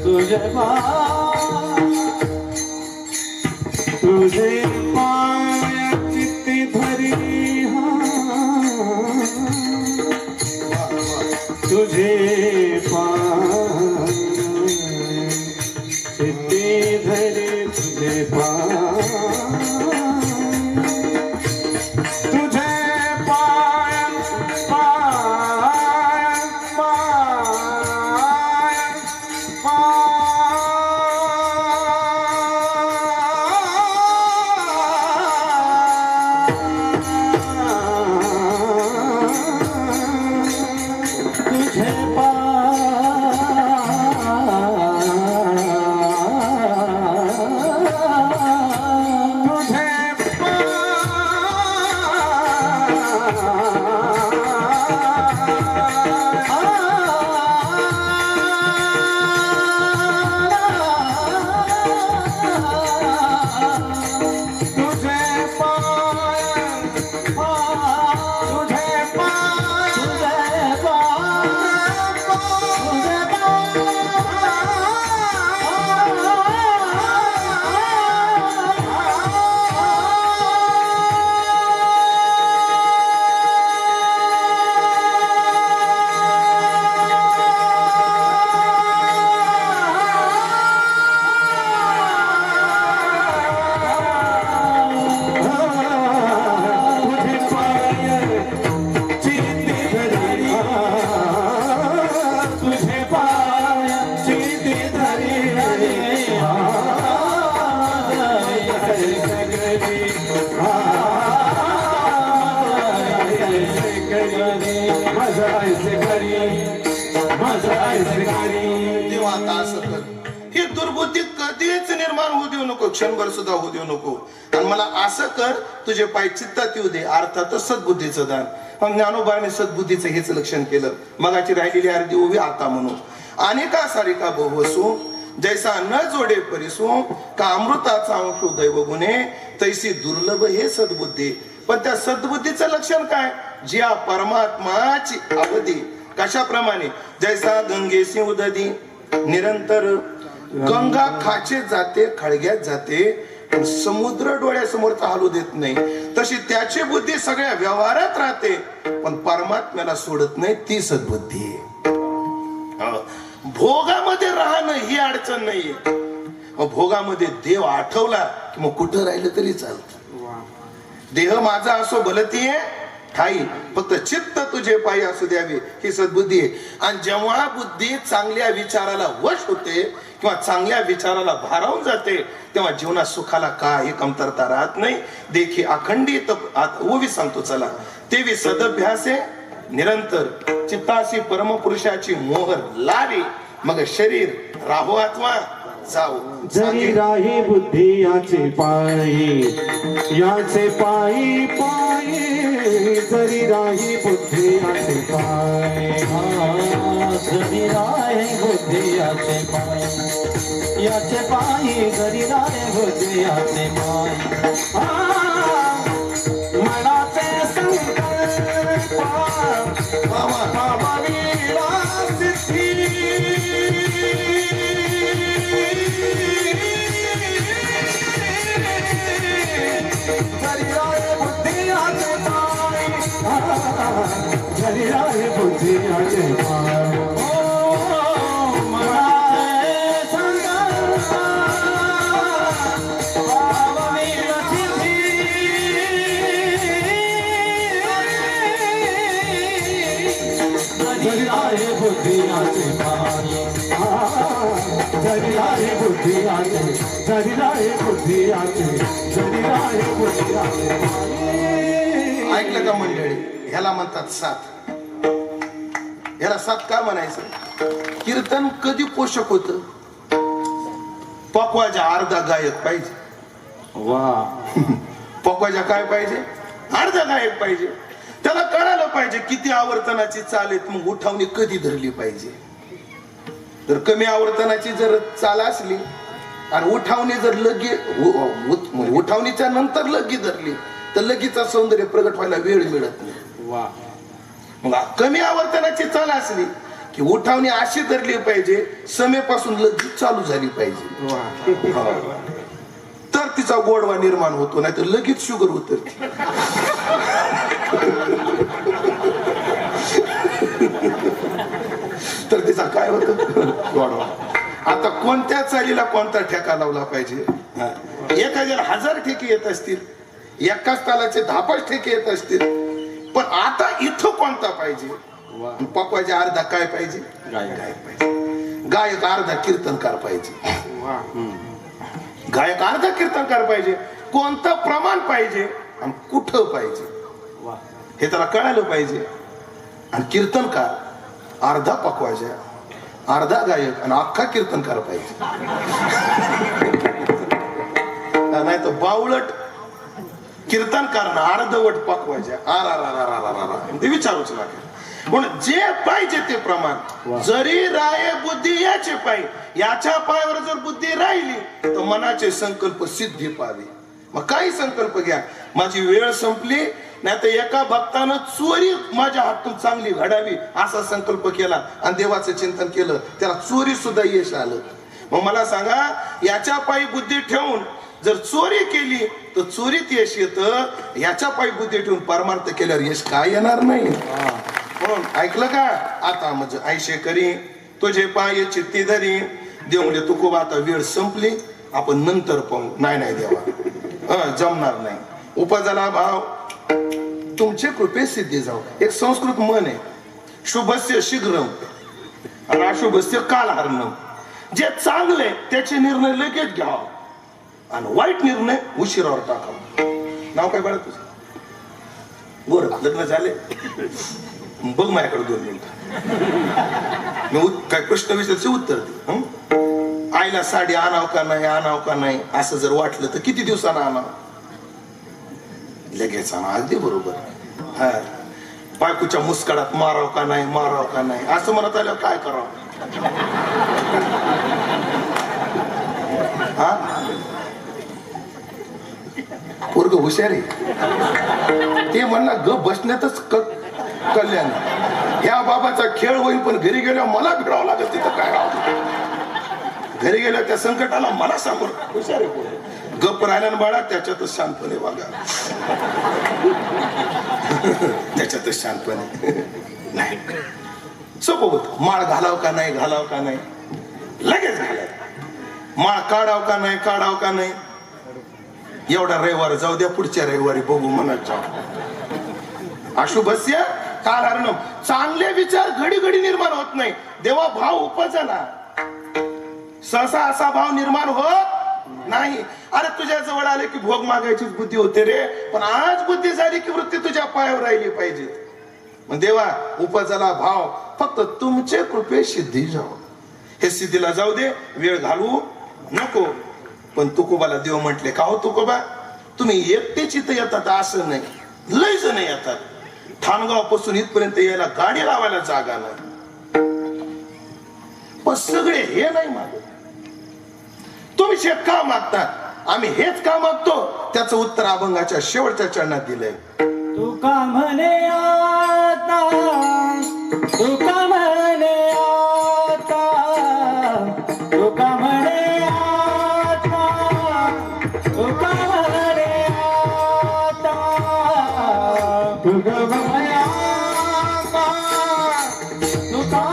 तुझे तुझे पाया किती धरी, तुझे पाय तुझे पाय पाय पाय तुझे देवा आता असं कर, ही दुर्बुद्धी कधीच निर्माण होऊ देऊ नको, क्षणभर सुद्धा होऊ देऊ नको. आणि मला असं कर, तुझे पाय चित्तात येऊ दे, अर्थातच सद्बुद्धीचं दान. मग ज्ञानोबाने सद्बुद्धीचं हेच लक्षण केलं. मगाची राहिलेली अर्धी उभी आता म्हणू. अनेका सारिका बहुवसू जैसा न जोडे परिसू का अमृताचा अंश दैव गुणे तैसी दुर्लभ हे सद्बुद्धी. पण त्या सद्बुद्धीचं लक्षण काय? ज्या परमात्माची अवधी कशाप्रमाणे जैसा गंगेसी उददी निरंतर गंगा खाचे जाते खळग्यात जाते पण समुद्र डोळ्यासमोरचा हलू देत नाही, तशी त्याची बुद्धी सगळ्या व्यवहारात राहते पण परमात्म्याला सोडत नाही. ती सद्बुद्धी आहे. भोगामध्ये राहणं ही अडचण नाहीये. भोगामध्ये देव आठवला की मग कुठं राहिलं तरी चालतं. देह माझा असो भलती आहे ठाई, फक्त चित्त तुझे पायी असू द्यावे ही सद्बुद्धी आहे. आणि जेव्हा बुद्धी चांगल्या विचाराला वश होते किंवा चांगल्या विचाराला भारावून जाते तेव्हा जीवनात सुखाला काही कमतरता राहत नाही. देखी अखंडित ओवी सांगतो चला. तेवी सदभ्यासे निरंतर चित्ताशी परमपुरुषाची मोहर लावी मग शरीर राहो आत्मा जाऊ. जरी राही बुद्धी याचे पायी पायी जरी राही बुद्धी याचे पायी जरी राही बुद्धी याचे पायी जरी राही बुद्धी याचे पायी मनाचे संकल्प बाबावीला सिद्धी जरी बुद्धी आचे बुद्धी आचे जरी आहे बुद्धी आचे जरी आहे बुद्धी आचे जरी आहे बुद्धी आचे. ऐकलं का मंडळी? ह्याला म्हणतात साथ. ह्याला साथ का म्हणायचं? कीर्तन कधी पोषक होत? पक्वाच्या अर्धा गायक पाहिजे. वा पक्वाच्या काय पाहिजे? अर्धा गायक पाहिजे. त्याला कळायला पाहिजे किती आवर्तनाची चाल आहेत, मग उठावणी कधी धरली पाहिजे. जर कमी आवर्तनाची जर चाल असली आणि उठावणी जर उठावणीच्या नंतर लगी धरली तर लगीचा सौंदर्य प्रगट व्हायला वेळ मिळत नाही. वा. मग कमी आवर्तनाची चाल असली की उठावणी अशी धरली पाहिजे समेपासून लगेच चालू झाली पाहिजे. तर तिचा गोडवा निर्माण होतो, नाही तर लगेच शुगर उतरते. तर तिचा काय होतं? गोडवा. आता कोणत्या चालीला कोणता ठेका लावला पाहिजे? हा. एखाद्याला 1000 ठेके येत असतील, एकाच तालाचे 10-5 ठेके येत असतील, पण आता इथं कोणता पाहिजे? पकवायचे अर्धा काय पाहिजे? गायक पाहिजे. गायक अर्धा कीर्तनकार पाहिजे. गायक अर्धा कीर्तनकार पाहिजे. कोणतं प्रमाण पाहिजे आणि कुठं पाहिजे हे त्याला कळायला पाहिजे. आणि कीर्तनकार अर्धा पकवायचा, अर्धा गायक आणि अख्खा कीर्तनकार पाहिजे. नाही तर बावळट कीर्तनकार अर्धवट पकवायच्या ते विचारूच लागेल. पण जे पाहिजे ते प्रमाण, जरी राये बुद्धी याचे पायी, याच्या पायावर जर बुद्धी राहिली तर मनाचे संकल्प सिद्धी पावी. मग काही संकल्प घ्या. माझी वेळ संपली, नाही तर एका भक्तानं चोरी माझ्या हातून चांगली घडावी असा संकल्प केला आणि देवाचं चिंतन केलं, त्याला चोरी सुद्धा यश आलं. मग मला सांगा, याच्या पायी बुद्धी ठेवून जर चोरी केली तर चोरीत यश येतं, याच्या पायी बुद्धी ठेवून परमार्थ केल्यावर यश काय येणार नाही. म्हणून ऐकलं का? आता म्हणजे ऐशे करी तुझे पाय चित्ती धरी, देव म्हणजे तुकोबा आता वेळ संपली, आपण नंतर पाहू. नाही देवा, जमणार नाही. उपजाला भाव तुमचे कृपे सिद्धी जाऊ. एक संस्कृत मन आहे, शुभस्य शीघ्रम आणि अशुभस्य कालहरणम. जे चांगले त्याचे निर्णय लगेच घ्यावा आणि वाईट निर्णय उशिरावर टाकावा. नाव काय बाळा तुझं? गोर, लग्न झाले? बघ माझ्याकडे 2 मिनिटं, मी काय प्रश्न विचारचे उत्तर दे. आईला साडी आणाव का नाही, आणाव का नाही असं जर वाटलं तर किती दिवसानं आणाव? लगेच आणा. अगदी बरोबर. हा, बायकोच्या मुस्कडात माराव का नाही, माराव का नाही असं म्हणत आल्यावर काय करावं? हा, पोरग हुशार आहे ते म्हणणार ग बसण्यातच कल्याण. ह्या बाबाचा खेळ होईल, पण घरी गेल्यावर मला भिडावं लागत. तिथं काय राहत, घरी गेल्यावर त्या संकटाला मला सामोर. हुशार आहे पोरग. गप राहिल्यानं बाळा त्याच्यातच शांतपणे वागा. त्याच्यातच शांतपणे नाही. सोपं होत. माळ घालाव का नाही, घालाव का नाही लगेच घालाय. माळ काढाव का नाही, काढाव का नाही एवढा रविवार जाऊ द्या, पुढच्या रविवारी बघू म्हणत जाऊ. अशुभस्य कालहरणम. चांगले विचार घडी घडी निर्माण होत नाही. देवा भाव उपजला, सहसा असा भाव निर्माण होत नाही. अरे तुझ्या जवळ आले की भोग मागायचीच बुद्धी होते रे, पण आज बुद्धी झाली की वृत्ती तुझ्या पायावर राहिली पाहिजे. मग देवा उपजला भाव, फक्त तुमचे कृपे सिद्धी जाऊ. हे सिद्धीला जाऊ दे, वेळ घालवू नको. पण तुकोबाला देव म्हटले, का हो तुकोबा तुम्ही एकटेच इथं येतात असं नाही, लय जण येतात. ठाणगाव पासून इथपर्यंत यायला गाडी लावायला जागा नाही, पण सगळे हे नाही मागत. तुम्ही शेत का मागतात? आम्ही हेच का मागतो. त्याचं उत्तर अभंगाच्या शेवटच्या चरणात दिलंय. तुका म्हणे आता, तुका म्हणे आता, तुका म्हणे आता, तुका म्हणे आता, तुका म्हणे आता, तुका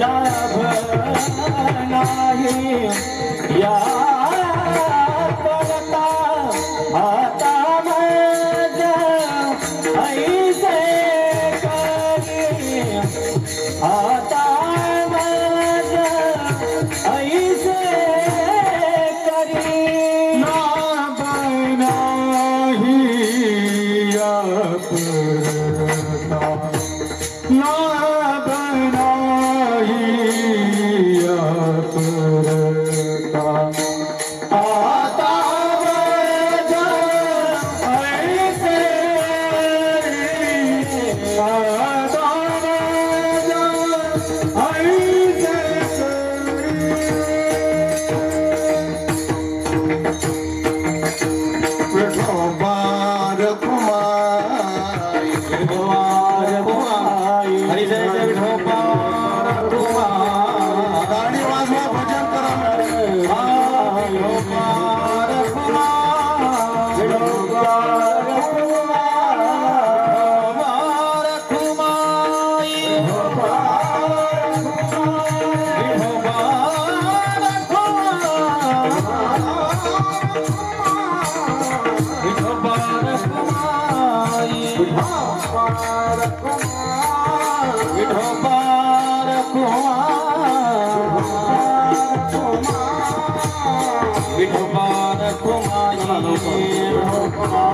लाभ नाही या करता आता माझ्या ऐसे करी, आता माझ्या ऐसे करी. लाभ नाही या करता, लाभ नाही या विठोबा रखुमाई विठोबा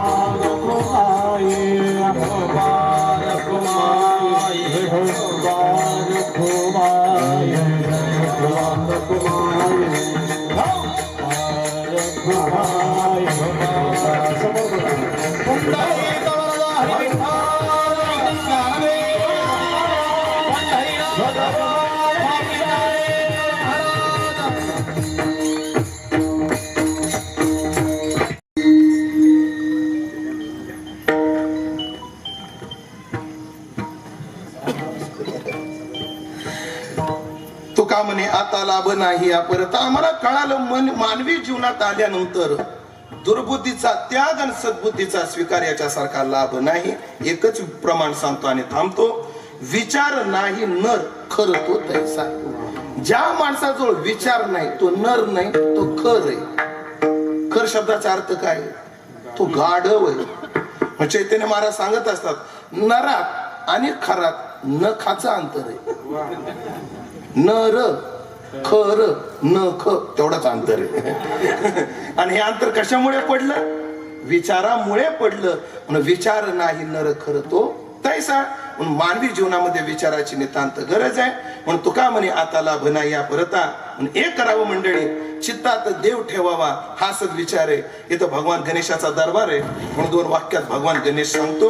रखुमाई विठोबा रखुमाई विठोबा रखुमाई तुका म्हणे आता लाभ नाही या परत आम्हाला कळालं मानवी जीवनात आल्यानंतर दुर्बुद्धीचा त्याग आणि सद्बुद्धीचा स्वीकार याच्यासारखा लाभ नाही. एकच प्रमाण सांगतो आणि थांबतो. विचार नाही नर खर तो तैसा. ज्या माणसाजवळ विचार नाही तो नर नाही, तो खर आहे. खर शब्दाचा अर्थ काय? तो गाढव आहे. चैतन्य महाराज सांगत असतात नरात आणि खरात नखाचं अंतर आहे. नर खर न ख तेवढंच अंतर आहे. आणि हे अंतर कशामुळे पडलं? विचारामुळे पडलं. म्हणून विचार नाही नर खर तो तैसा. म्हणून मानवी जीवनामध्ये विचाराची नितांत गरज आहे. म्हणून तुका म्हणे आता लाभ नाही या परता. म्हणून एक करावं मंडळी, चित्तात देव ठेवावा हा सद्विचार आहे. इथं भगवान गणेशाचा दरबार आहे. म्हणून 2 वाक्यात भगवान गणेश सांगतो.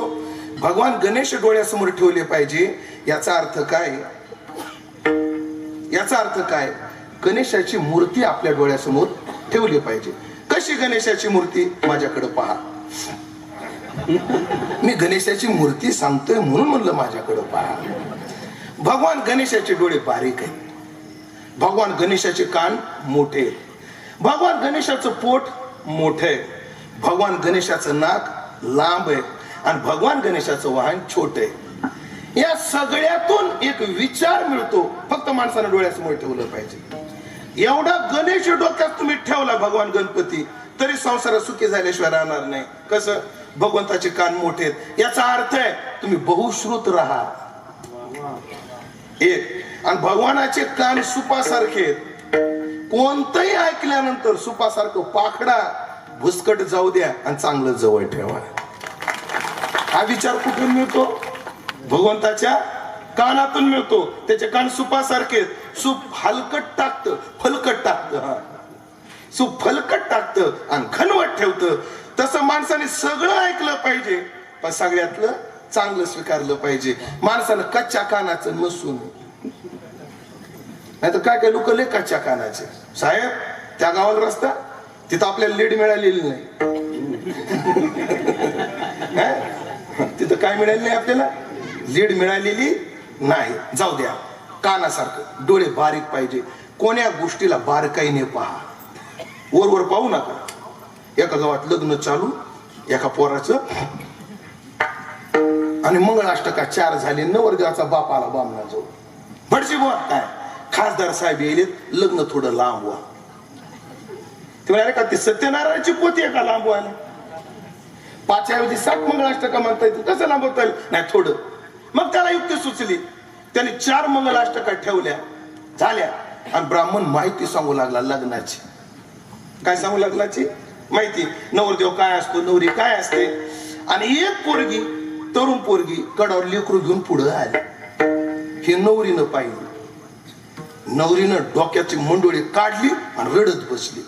भगवान गणेश डोळ्यासमोर ठेवले पाहिजे. याचा अर्थ काय? याचा अर्थ काय? गणेशाची मूर्ती आपल्या डोळ्यासमोर ठेवली पाहिजे. कशी गणेशाची मूर्ती? माझ्याकडे पहा. मी गणेशाची मूर्ती सांगतोय म्हणून म्हणलं माझ्याकडे पहा. भगवान गणेशाचे डोळे बारीक आहेत. भगवान गणेशाचे कान मोठे आहेत. भगवान गणेशाचं पोट मोठे आहे. भगवान गणेशाचं नाक लांब आहे. आणि भगवान गणेशाचं वाहन छोट आहे. या सगळ्यातून एक विचार मिळतो. फक्त माणसानं डोळ्यासमोर ठेवलं पाहिजे. एवढा गणेश डोक्यात तुम्ही ठेवला भगवान गणपती, तरी संसारात सुखी झाल्याशिवाय राहणार नाही. कसं? भगवंताचे कान मोठे आहेत. याचा अर्थ आहे तुम्ही बहुश्रुत राहा. एक आणि भगवानाचे कान सुपासारखे आहेत. कोणतंही ऐकल्यानंतर सुपासारखं पाखडा भुसकट जाऊ द्या आणि चांगलं जवळ ठेवा. हा विचार कुठून मिळतो? भगवंताच्या कानातून मिळतो. त्याचे कान सुपासारखे. सूप हलकट टाकतं, फलकट टाकतं. सूप फलकट टाकतं आणि घनवट ठेवतं. तसं माणसाने सगळं ऐकलं पाहिजे, पण सगळ्यातलं चांगलं स्वीकारलं पाहिजे. माणसानं कच्च्या कानाचं नसून. नाही तर काय काय लोक लय कच्च्या कानाचे. साहेब त्या गावाला रस्ता, तिथं आपल्याला लीड मिळालेली नाही. तिथं काय मिळालं नाही आपल्याला? लीड मिळालेली नाही. जाऊ द्या. कानासारखं डोळे बारीक पाहिजे. कोण्या गोष्टीला बारकाईने पहा. वर पाहू नका. एका गावात लग्न चालू, एका पोराचं, आणि मंगळाष्टका 4 झाले. नवरदेवाचा बाप आला बामणाजवळ. भटजी बुवा काय खासदार साहेब येईल, लग्न थोडं लांब व्हा. ते म्हणाले का ती सत्यनारायणाची पोती आहे का लांब व्हायला? 5 ऐवजी 7 मंगळाष्टका म्हणता येतील. कसं लांबवता येईल? नाही थोडं. मग त्याला युक्ती सुचली. त्याने 4 मंगळाष्टका ठेवल्या झाल्या. आणि ब्राह्मण माहिती सांगू लागला लग्नाची. काय सांगू लग्नाची माहिती? नवरदेव काय असतो, नवरी काय असते. आणि एक पोरगी, तरुण पोरगी कडावर लेकरू घेऊन पुढे आली. हे नवरीनं पाहिलं. नवरीनं डोक्याची मंडोळी काढली आणि रडत बसली.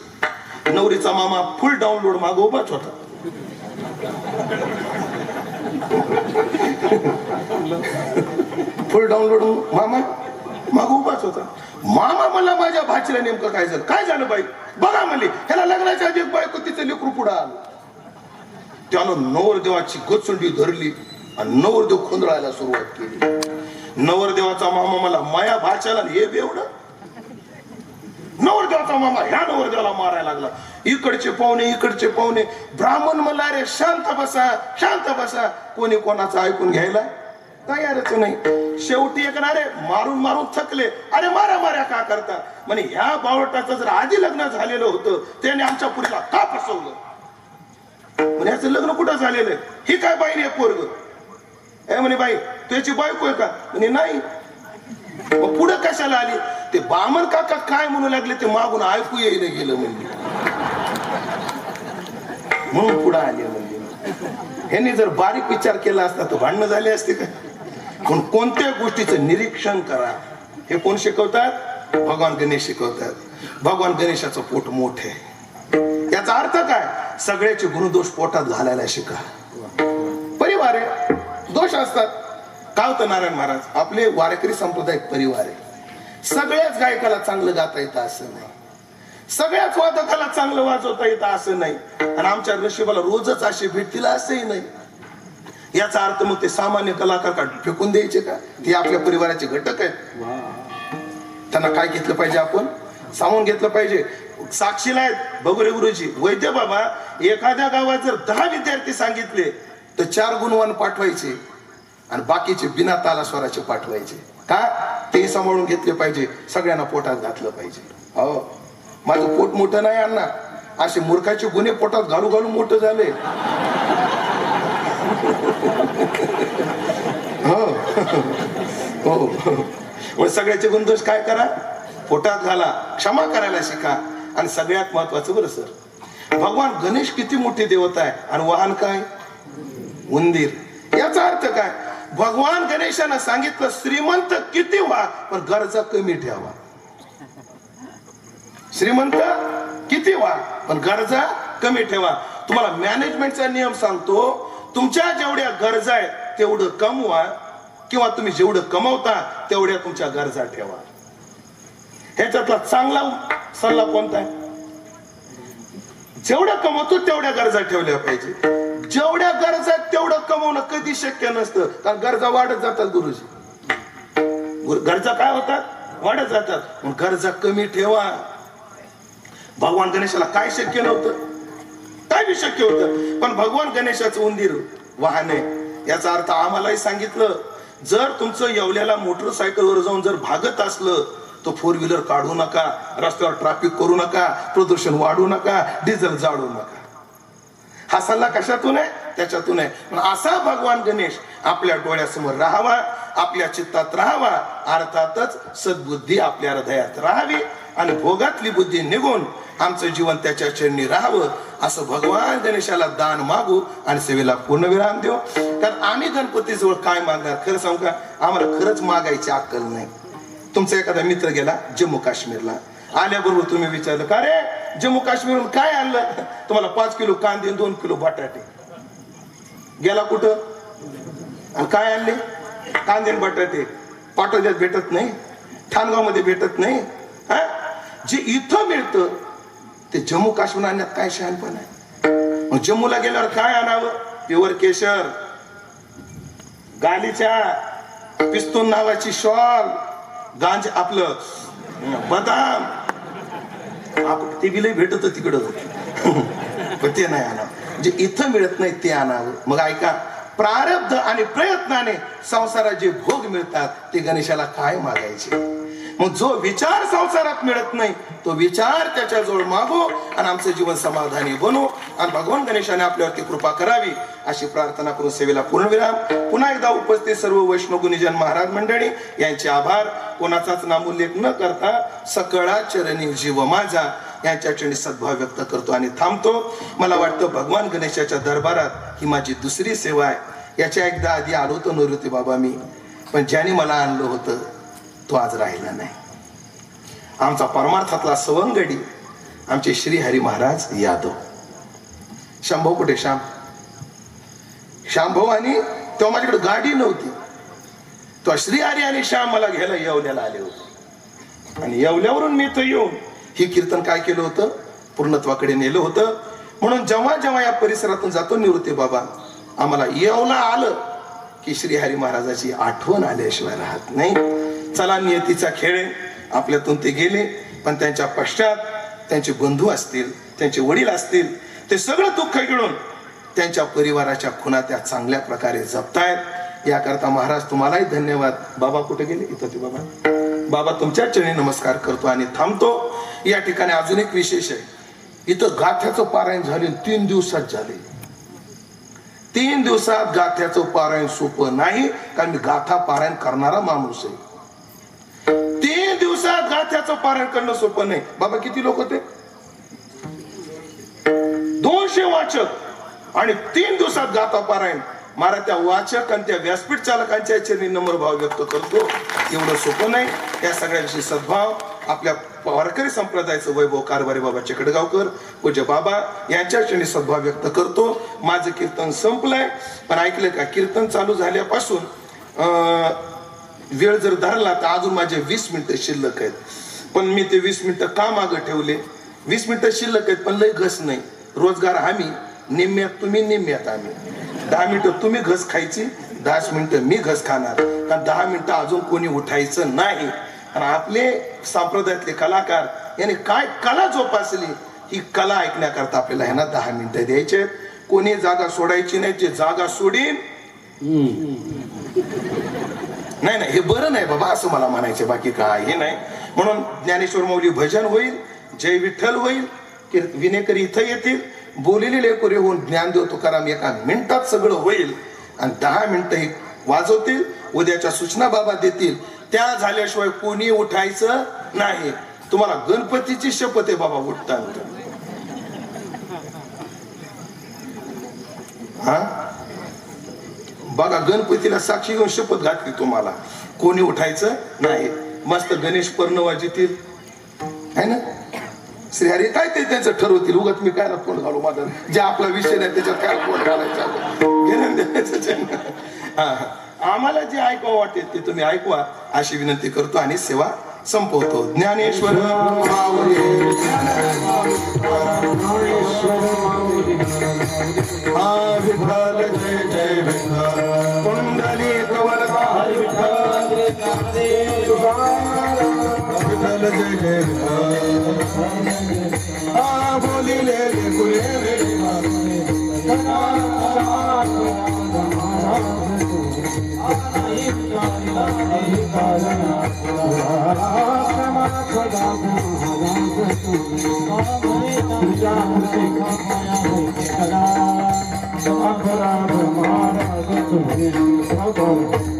नवरीचा मामा फुल डाउनलोड मागं उभाच होता. फुल डाउनलोड मामा मागं उभाच होता. मामा मला माझ्या भाचीला नेमकं काय झालं? काय झालं बाई? बघा म्हणले. ह्याला लग्नाच्या आधी बायको तिचं लेकरू पुढे आलं. त्यानं नवरदेवाची गचुंडी धरली आणि नवरदेव खोंदळायला सुरुवात केली. नवरदेवाचा मामा मला माया भाच्याला हे बेवड. नवरदेवाचा मामा ह्या नवरदेवाला मारायला लागला. इकडचे पाहुणे. ब्राह्मण मला अरे शांत बसा. कोणी कोणाचं ऐकून घ्यायला तयारच नाही. शेवटी एक ना रे मारून थकले. अरे माऱ्या का करता? म्हणे ह्या बावटाचं जर आधी लग्न झालेलं होतं त्याने आमच्या पुरीला का फसवलं? म्हणे याचं लग्न कुठं झालेलं आहे? ही काय बाईने पोरग? म्हणे बाई त्याची बायको आहे का? म्हणे नाही. मग पुढं कशाला आली? ते बामण काका काय म्हणू लागले ते मागून ऐकू येईन गेलं म्हणजे. म्हणून पुढे आले म्हणजे ह्यांनी जर बारीक विचार केला असता तर भांडणं झाले असते का? पण कोणत्या गोष्टीचं निरीक्षण करा हे कोण शिकवतात? भगवान गणेश शिकवतात. भगवान गणेशाचं पोट मोठे आहे. याचा अर्थ काय? सगळ्याचे गुणदोष पोटात घालायला शिका. परिवार आहे, दोष असतात. काय होतं नारायण महाराज, आपले वारकरी संप्रदाय परिवार आहे. सगळ्याच गायकाला चांगलं गाता येतं असं नाही, सगळ्याच वादकाला चांगलं वाजवता येतं असं नाही, आणि आमच्या नशिबाला रोजच असे भेटतील असंही नाही. याचा अर्थ मग ते सामान्य कलाकार का फेकून द्यायचे का? ते आपल्या परिवाराचे घटक आहेत. त्यांना काय घेतलं पाहिजे? आपण सामावून घेतलं पाहिजे. साक्षीला आहेत बगुरे गुरुजी, वैद्य बाबा एखाद्या गावात जर 10 विद्यार्थी सांगितले तर 4 गुणवान पाठवायचे आणि बाकीचे बिना ताला स्वराचे पाठवायचे. का? ते सांभाळून घेतले पाहिजे. सगळ्यांना पोटात घातलं पाहिजे. हो, माझं पोट मोठं नाही अण्णा, असे मूर्खाचे गुन्हे पोटात घालू घालू मोठं झाले. हो, सगळ्याचे गुणदोष काय करा? पोटात घाला, क्षमा करायला शिका. आणि सगळ्यात महत्वाचं बरं सर, भगवान गणेश किती मोठी देवता आहे आणि वाहन काय? उंदीर. याचा अर्थ काय? भगवान गणेशानं सांगितलं श्रीमंत किती व्हा पण गरजा कमी ठेवा. श्रीमंत किती व्हा पण गरजा कमी ठेवा. तुम्हाला मॅनेजमेंटचा नियम सांगतो, तुमच्या जेवढ्या गरजा आहेत तेवढं कमवा, किंवा तुम्ही जेवढं कमवता तेवढ्या तुमच्या गरजा ठेवा. ह्याच्यातला चांगला सल्ला कोणता आहे? जेवढं कमवतो तेवढ्या गरजा ठेवल्या पाहिजे. जेवढ्या गरजा तेवढं कमवणं कधी शक्य नसतं, कारण गरजा वाढत जातात गुरुजी. गरजा काय होतात? वाढत जातात. पण गरजा कमी ठेवा. भगवान गणेशाला काय शक्य नव्हतं? काय बी शक्य होतं, पण भगवान गणेशाचं उंदीर वाहन आहे. याचा अर्थ आम्हालाही सांगितलं, जर तुमचं येवल्याला मोटरसायकलवर जाऊन जर भागत असलं तो 4 व्हीलर काढू नका, रस्त्यावर ट्रॅफिक करू नका, प्रदूषण वाढू नका, डिझेल जाळू नका. हा सल्ला कशातून आहे? त्याच्यातून आहे. पण असा भगवान गणेश आपल्या डोळ्यासमोर राहावा, आपल्या चित्तात राहावा, अर्थातच सद्बुद्धी आपल्या हृदयात राहावी आणि भोगातली बुद्धी निघून आमचं जीवन त्याच्या चरणी राहावं, असं भगवान गणेशाला दान मागू आणि सेवेला पूर्णविराम देऊ. कारण आम्ही गणपतीजवळ काय मागणार? खरं सांगू का, आम्हाला खरंच मागायची अक्कल नाही. तुमचा एखादा मित्र गेला जम्मू काश्मीरला, आल्याबरोबर तुम्ही विचारलं, का रे जम्मू काश्मीरहून काय आणलं? तुम्हाला 5 किलो कांदे 2 किलो बटाटे. गेला कुठं आणि काय आणले? कांदे बटाटे. पाटोद्यात भेटत नाही, ठाणगाव मध्ये भेटत नाही. जे इथं मिळतं ते जम्मू काश्मीर आणण्यात काय शहाणपण आहे? मग जम्मूला गेल्यावर काय आणावं? प्युअर केशर, गालीच्या, पिस्तून नावाची शॉल, गांज, आपलं बदाम, ते बिलही भेटत तिकडं, पण ते नाही आणावं. जे इथं मिळत नाही ते आणावं. मग ऐका, प्रारब्ध आणि प्रयत्नाने संसारात जे भोग मिळतात ते गणेशाला काय मागायचे? मग जो विचार संसारात मिळत नाही तो विचार त्याच्याजवळ मागू आणि आमचं जीवन समाधानी बनू आणि भगवान गणेशाने आपल्यावरती कृपा करावी अशी प्रार्थना करून सेवेला पूर्णविराम. पुन्हा एकदा उपस्थित सर्व वैष्णव गुणीजन महाराज मंडळी यांचे आभार. कोणाचाच नामोल्लेख न करता सकळा चरणी जीव माझा यांच्या चरणी सद्भाव व्यक्त करतो आणि थांबतो. मला वाटतं भगवान गणेशाच्या दरबारात ही माझी दुसरी सेवा आहे. याच्या एकदा आधी आलो होतो निवृत्ती बाबा मी, पण ज्याने मला आणलं होतं तो आज राहिला नाही. आमचा परमार्थातला सवंगडी आमचे श्री हरी महाराज यादव. शामभाऊ कुठे? श्यामभाऊ. आणि तेव्हा माझ्याकडे गाडी नव्हती, तो श्री हरी आणि श्याम मला घ्यायला येवल्याला आले होते आणि येवल्यावरून मी तो येऊन ही कीर्तन काय केलं होतं, पूर्णत्वाकडे नेलं होतं. म्हणून जेव्हा जेव्हा या परिसरातून जातो निवृत्ती बाबा, आम्हाला येवला आलं की श्री हरी महाराजाची आठवण आल्याशिवाय राहत नाही. चला, नियतीचा खेळ, आपल्यातून ते गेले, पण त्यांच्या पश्चात त्यांचे बंधू असतील, त्यांचे वडील असतील, ते सगळं दुःख गिळून त्यांच्या परिवाराच्या खुणा त्या चांगल्या प्रकारे जपतायत. याकरता महाराज तुम्हालाही धन्यवाद. बाबा कुठे गेले? इथं ते बाबा. बाबा तुमच्या चरणी नमस्कार करतो आणि थांबतो. या ठिकाणी अजून एक विशेष आहे. इथं गाथ्याचं पारायण झाले 3 दिवसात झाले. 3 दिवसात गाथ्याचं पारायण सोपं नाही, कारण मी गाथा पारायण करणारा माणूस आहे. 3 दिवसात गाथ्याचं पारायण करणं सोपं नाही. बाबा किती लोक होते? 200 वाचक आणि 3 दिवसात गाथा पारायण. मला त्या वाचक आणि त्या व्यासपीठ चालकांच्या चरणी नम्र भाव व्यक्त करतो. एवढं सोपं नाही. या सगळ्यांशी सद्भाव आपल्या वारकरी संप्रदायाचं वैभव कारभारी बाबा चेकडगावकर पूज्य बाबा यांच्या चरणी सद्भाव व्यक्त करतो. माझं कीर्तन संपलंय, पण ऐकलं का, कीर्तन चालू झाल्यापासून वेळ जर धरला तर अजून माझे 20 मिनिटं शिल्लक आहेत. पण मी ते 20 मिनिटं का मागं ठेवले? 20 मिनिटं शिल्लक आहेत पण लय घस नाही. रोजगार आम्ही निम्म्यात तुम्ही, निम्म्यात आम्ही. 10 मिनिटं तुम्ही घस खायची, 10 मिनिटं मी घस खाणार. कारण 10 मिनिटं अजून कोणी उठायचं नाही. आणि आपले संप्रदायातले कलाकार याने काय कला जोपासली, ही कला ऐकण्याकरता आपल्याला ह्यांना 10 मिनिटं द्यायचे. कोणी जागा सोडायची नाही. जे जागा सोडीन नाही नाही, हे बरं नाही बाबा असं मला म्हणायचं, बाकी काय हे नाही. म्हणून ज्ञानेश्वर माऊली भजन होईल, जय विठ्ठल होईल, विनेकरी इथं येतील, बोललेले लेकरे होऊन ज्ञानदेव तुकाराम एका मिनिटात सगळं होईल. आणि 10 मिनिटं हे वाजवतील, उद्याच्या सूचना बाबा देतील. त्या झाल्याशिवाय कोणी उठायचं नाही. तुम्हाला गणपतीची शपथ आहे बाबा उठताना. हा बघा, गणपतीला साक्षी घेऊन शपथ घातली तुम्हाला, कोणी उठायचं नाही. मस्त गणेश पर्ण वाजतील है ना. श्रीहरी काय ते त्यांचं ठरवतील. उगाच मी काय ना तोंड घालू, माझा जे आपला विषय नाही त्याच्यात काय तोंड घालायचं. आम्हाला जे ऐकवा वाटेल ते तुम्ही ऐकवा अशी विनंती करतो आणि सेवा संपवतो. ज्ञानेश्वर विठ्ठल जय जय विठ्ठल, कुंडली कवलका विठ्ठल जय जय विठ्ठल, बोलिले महाराज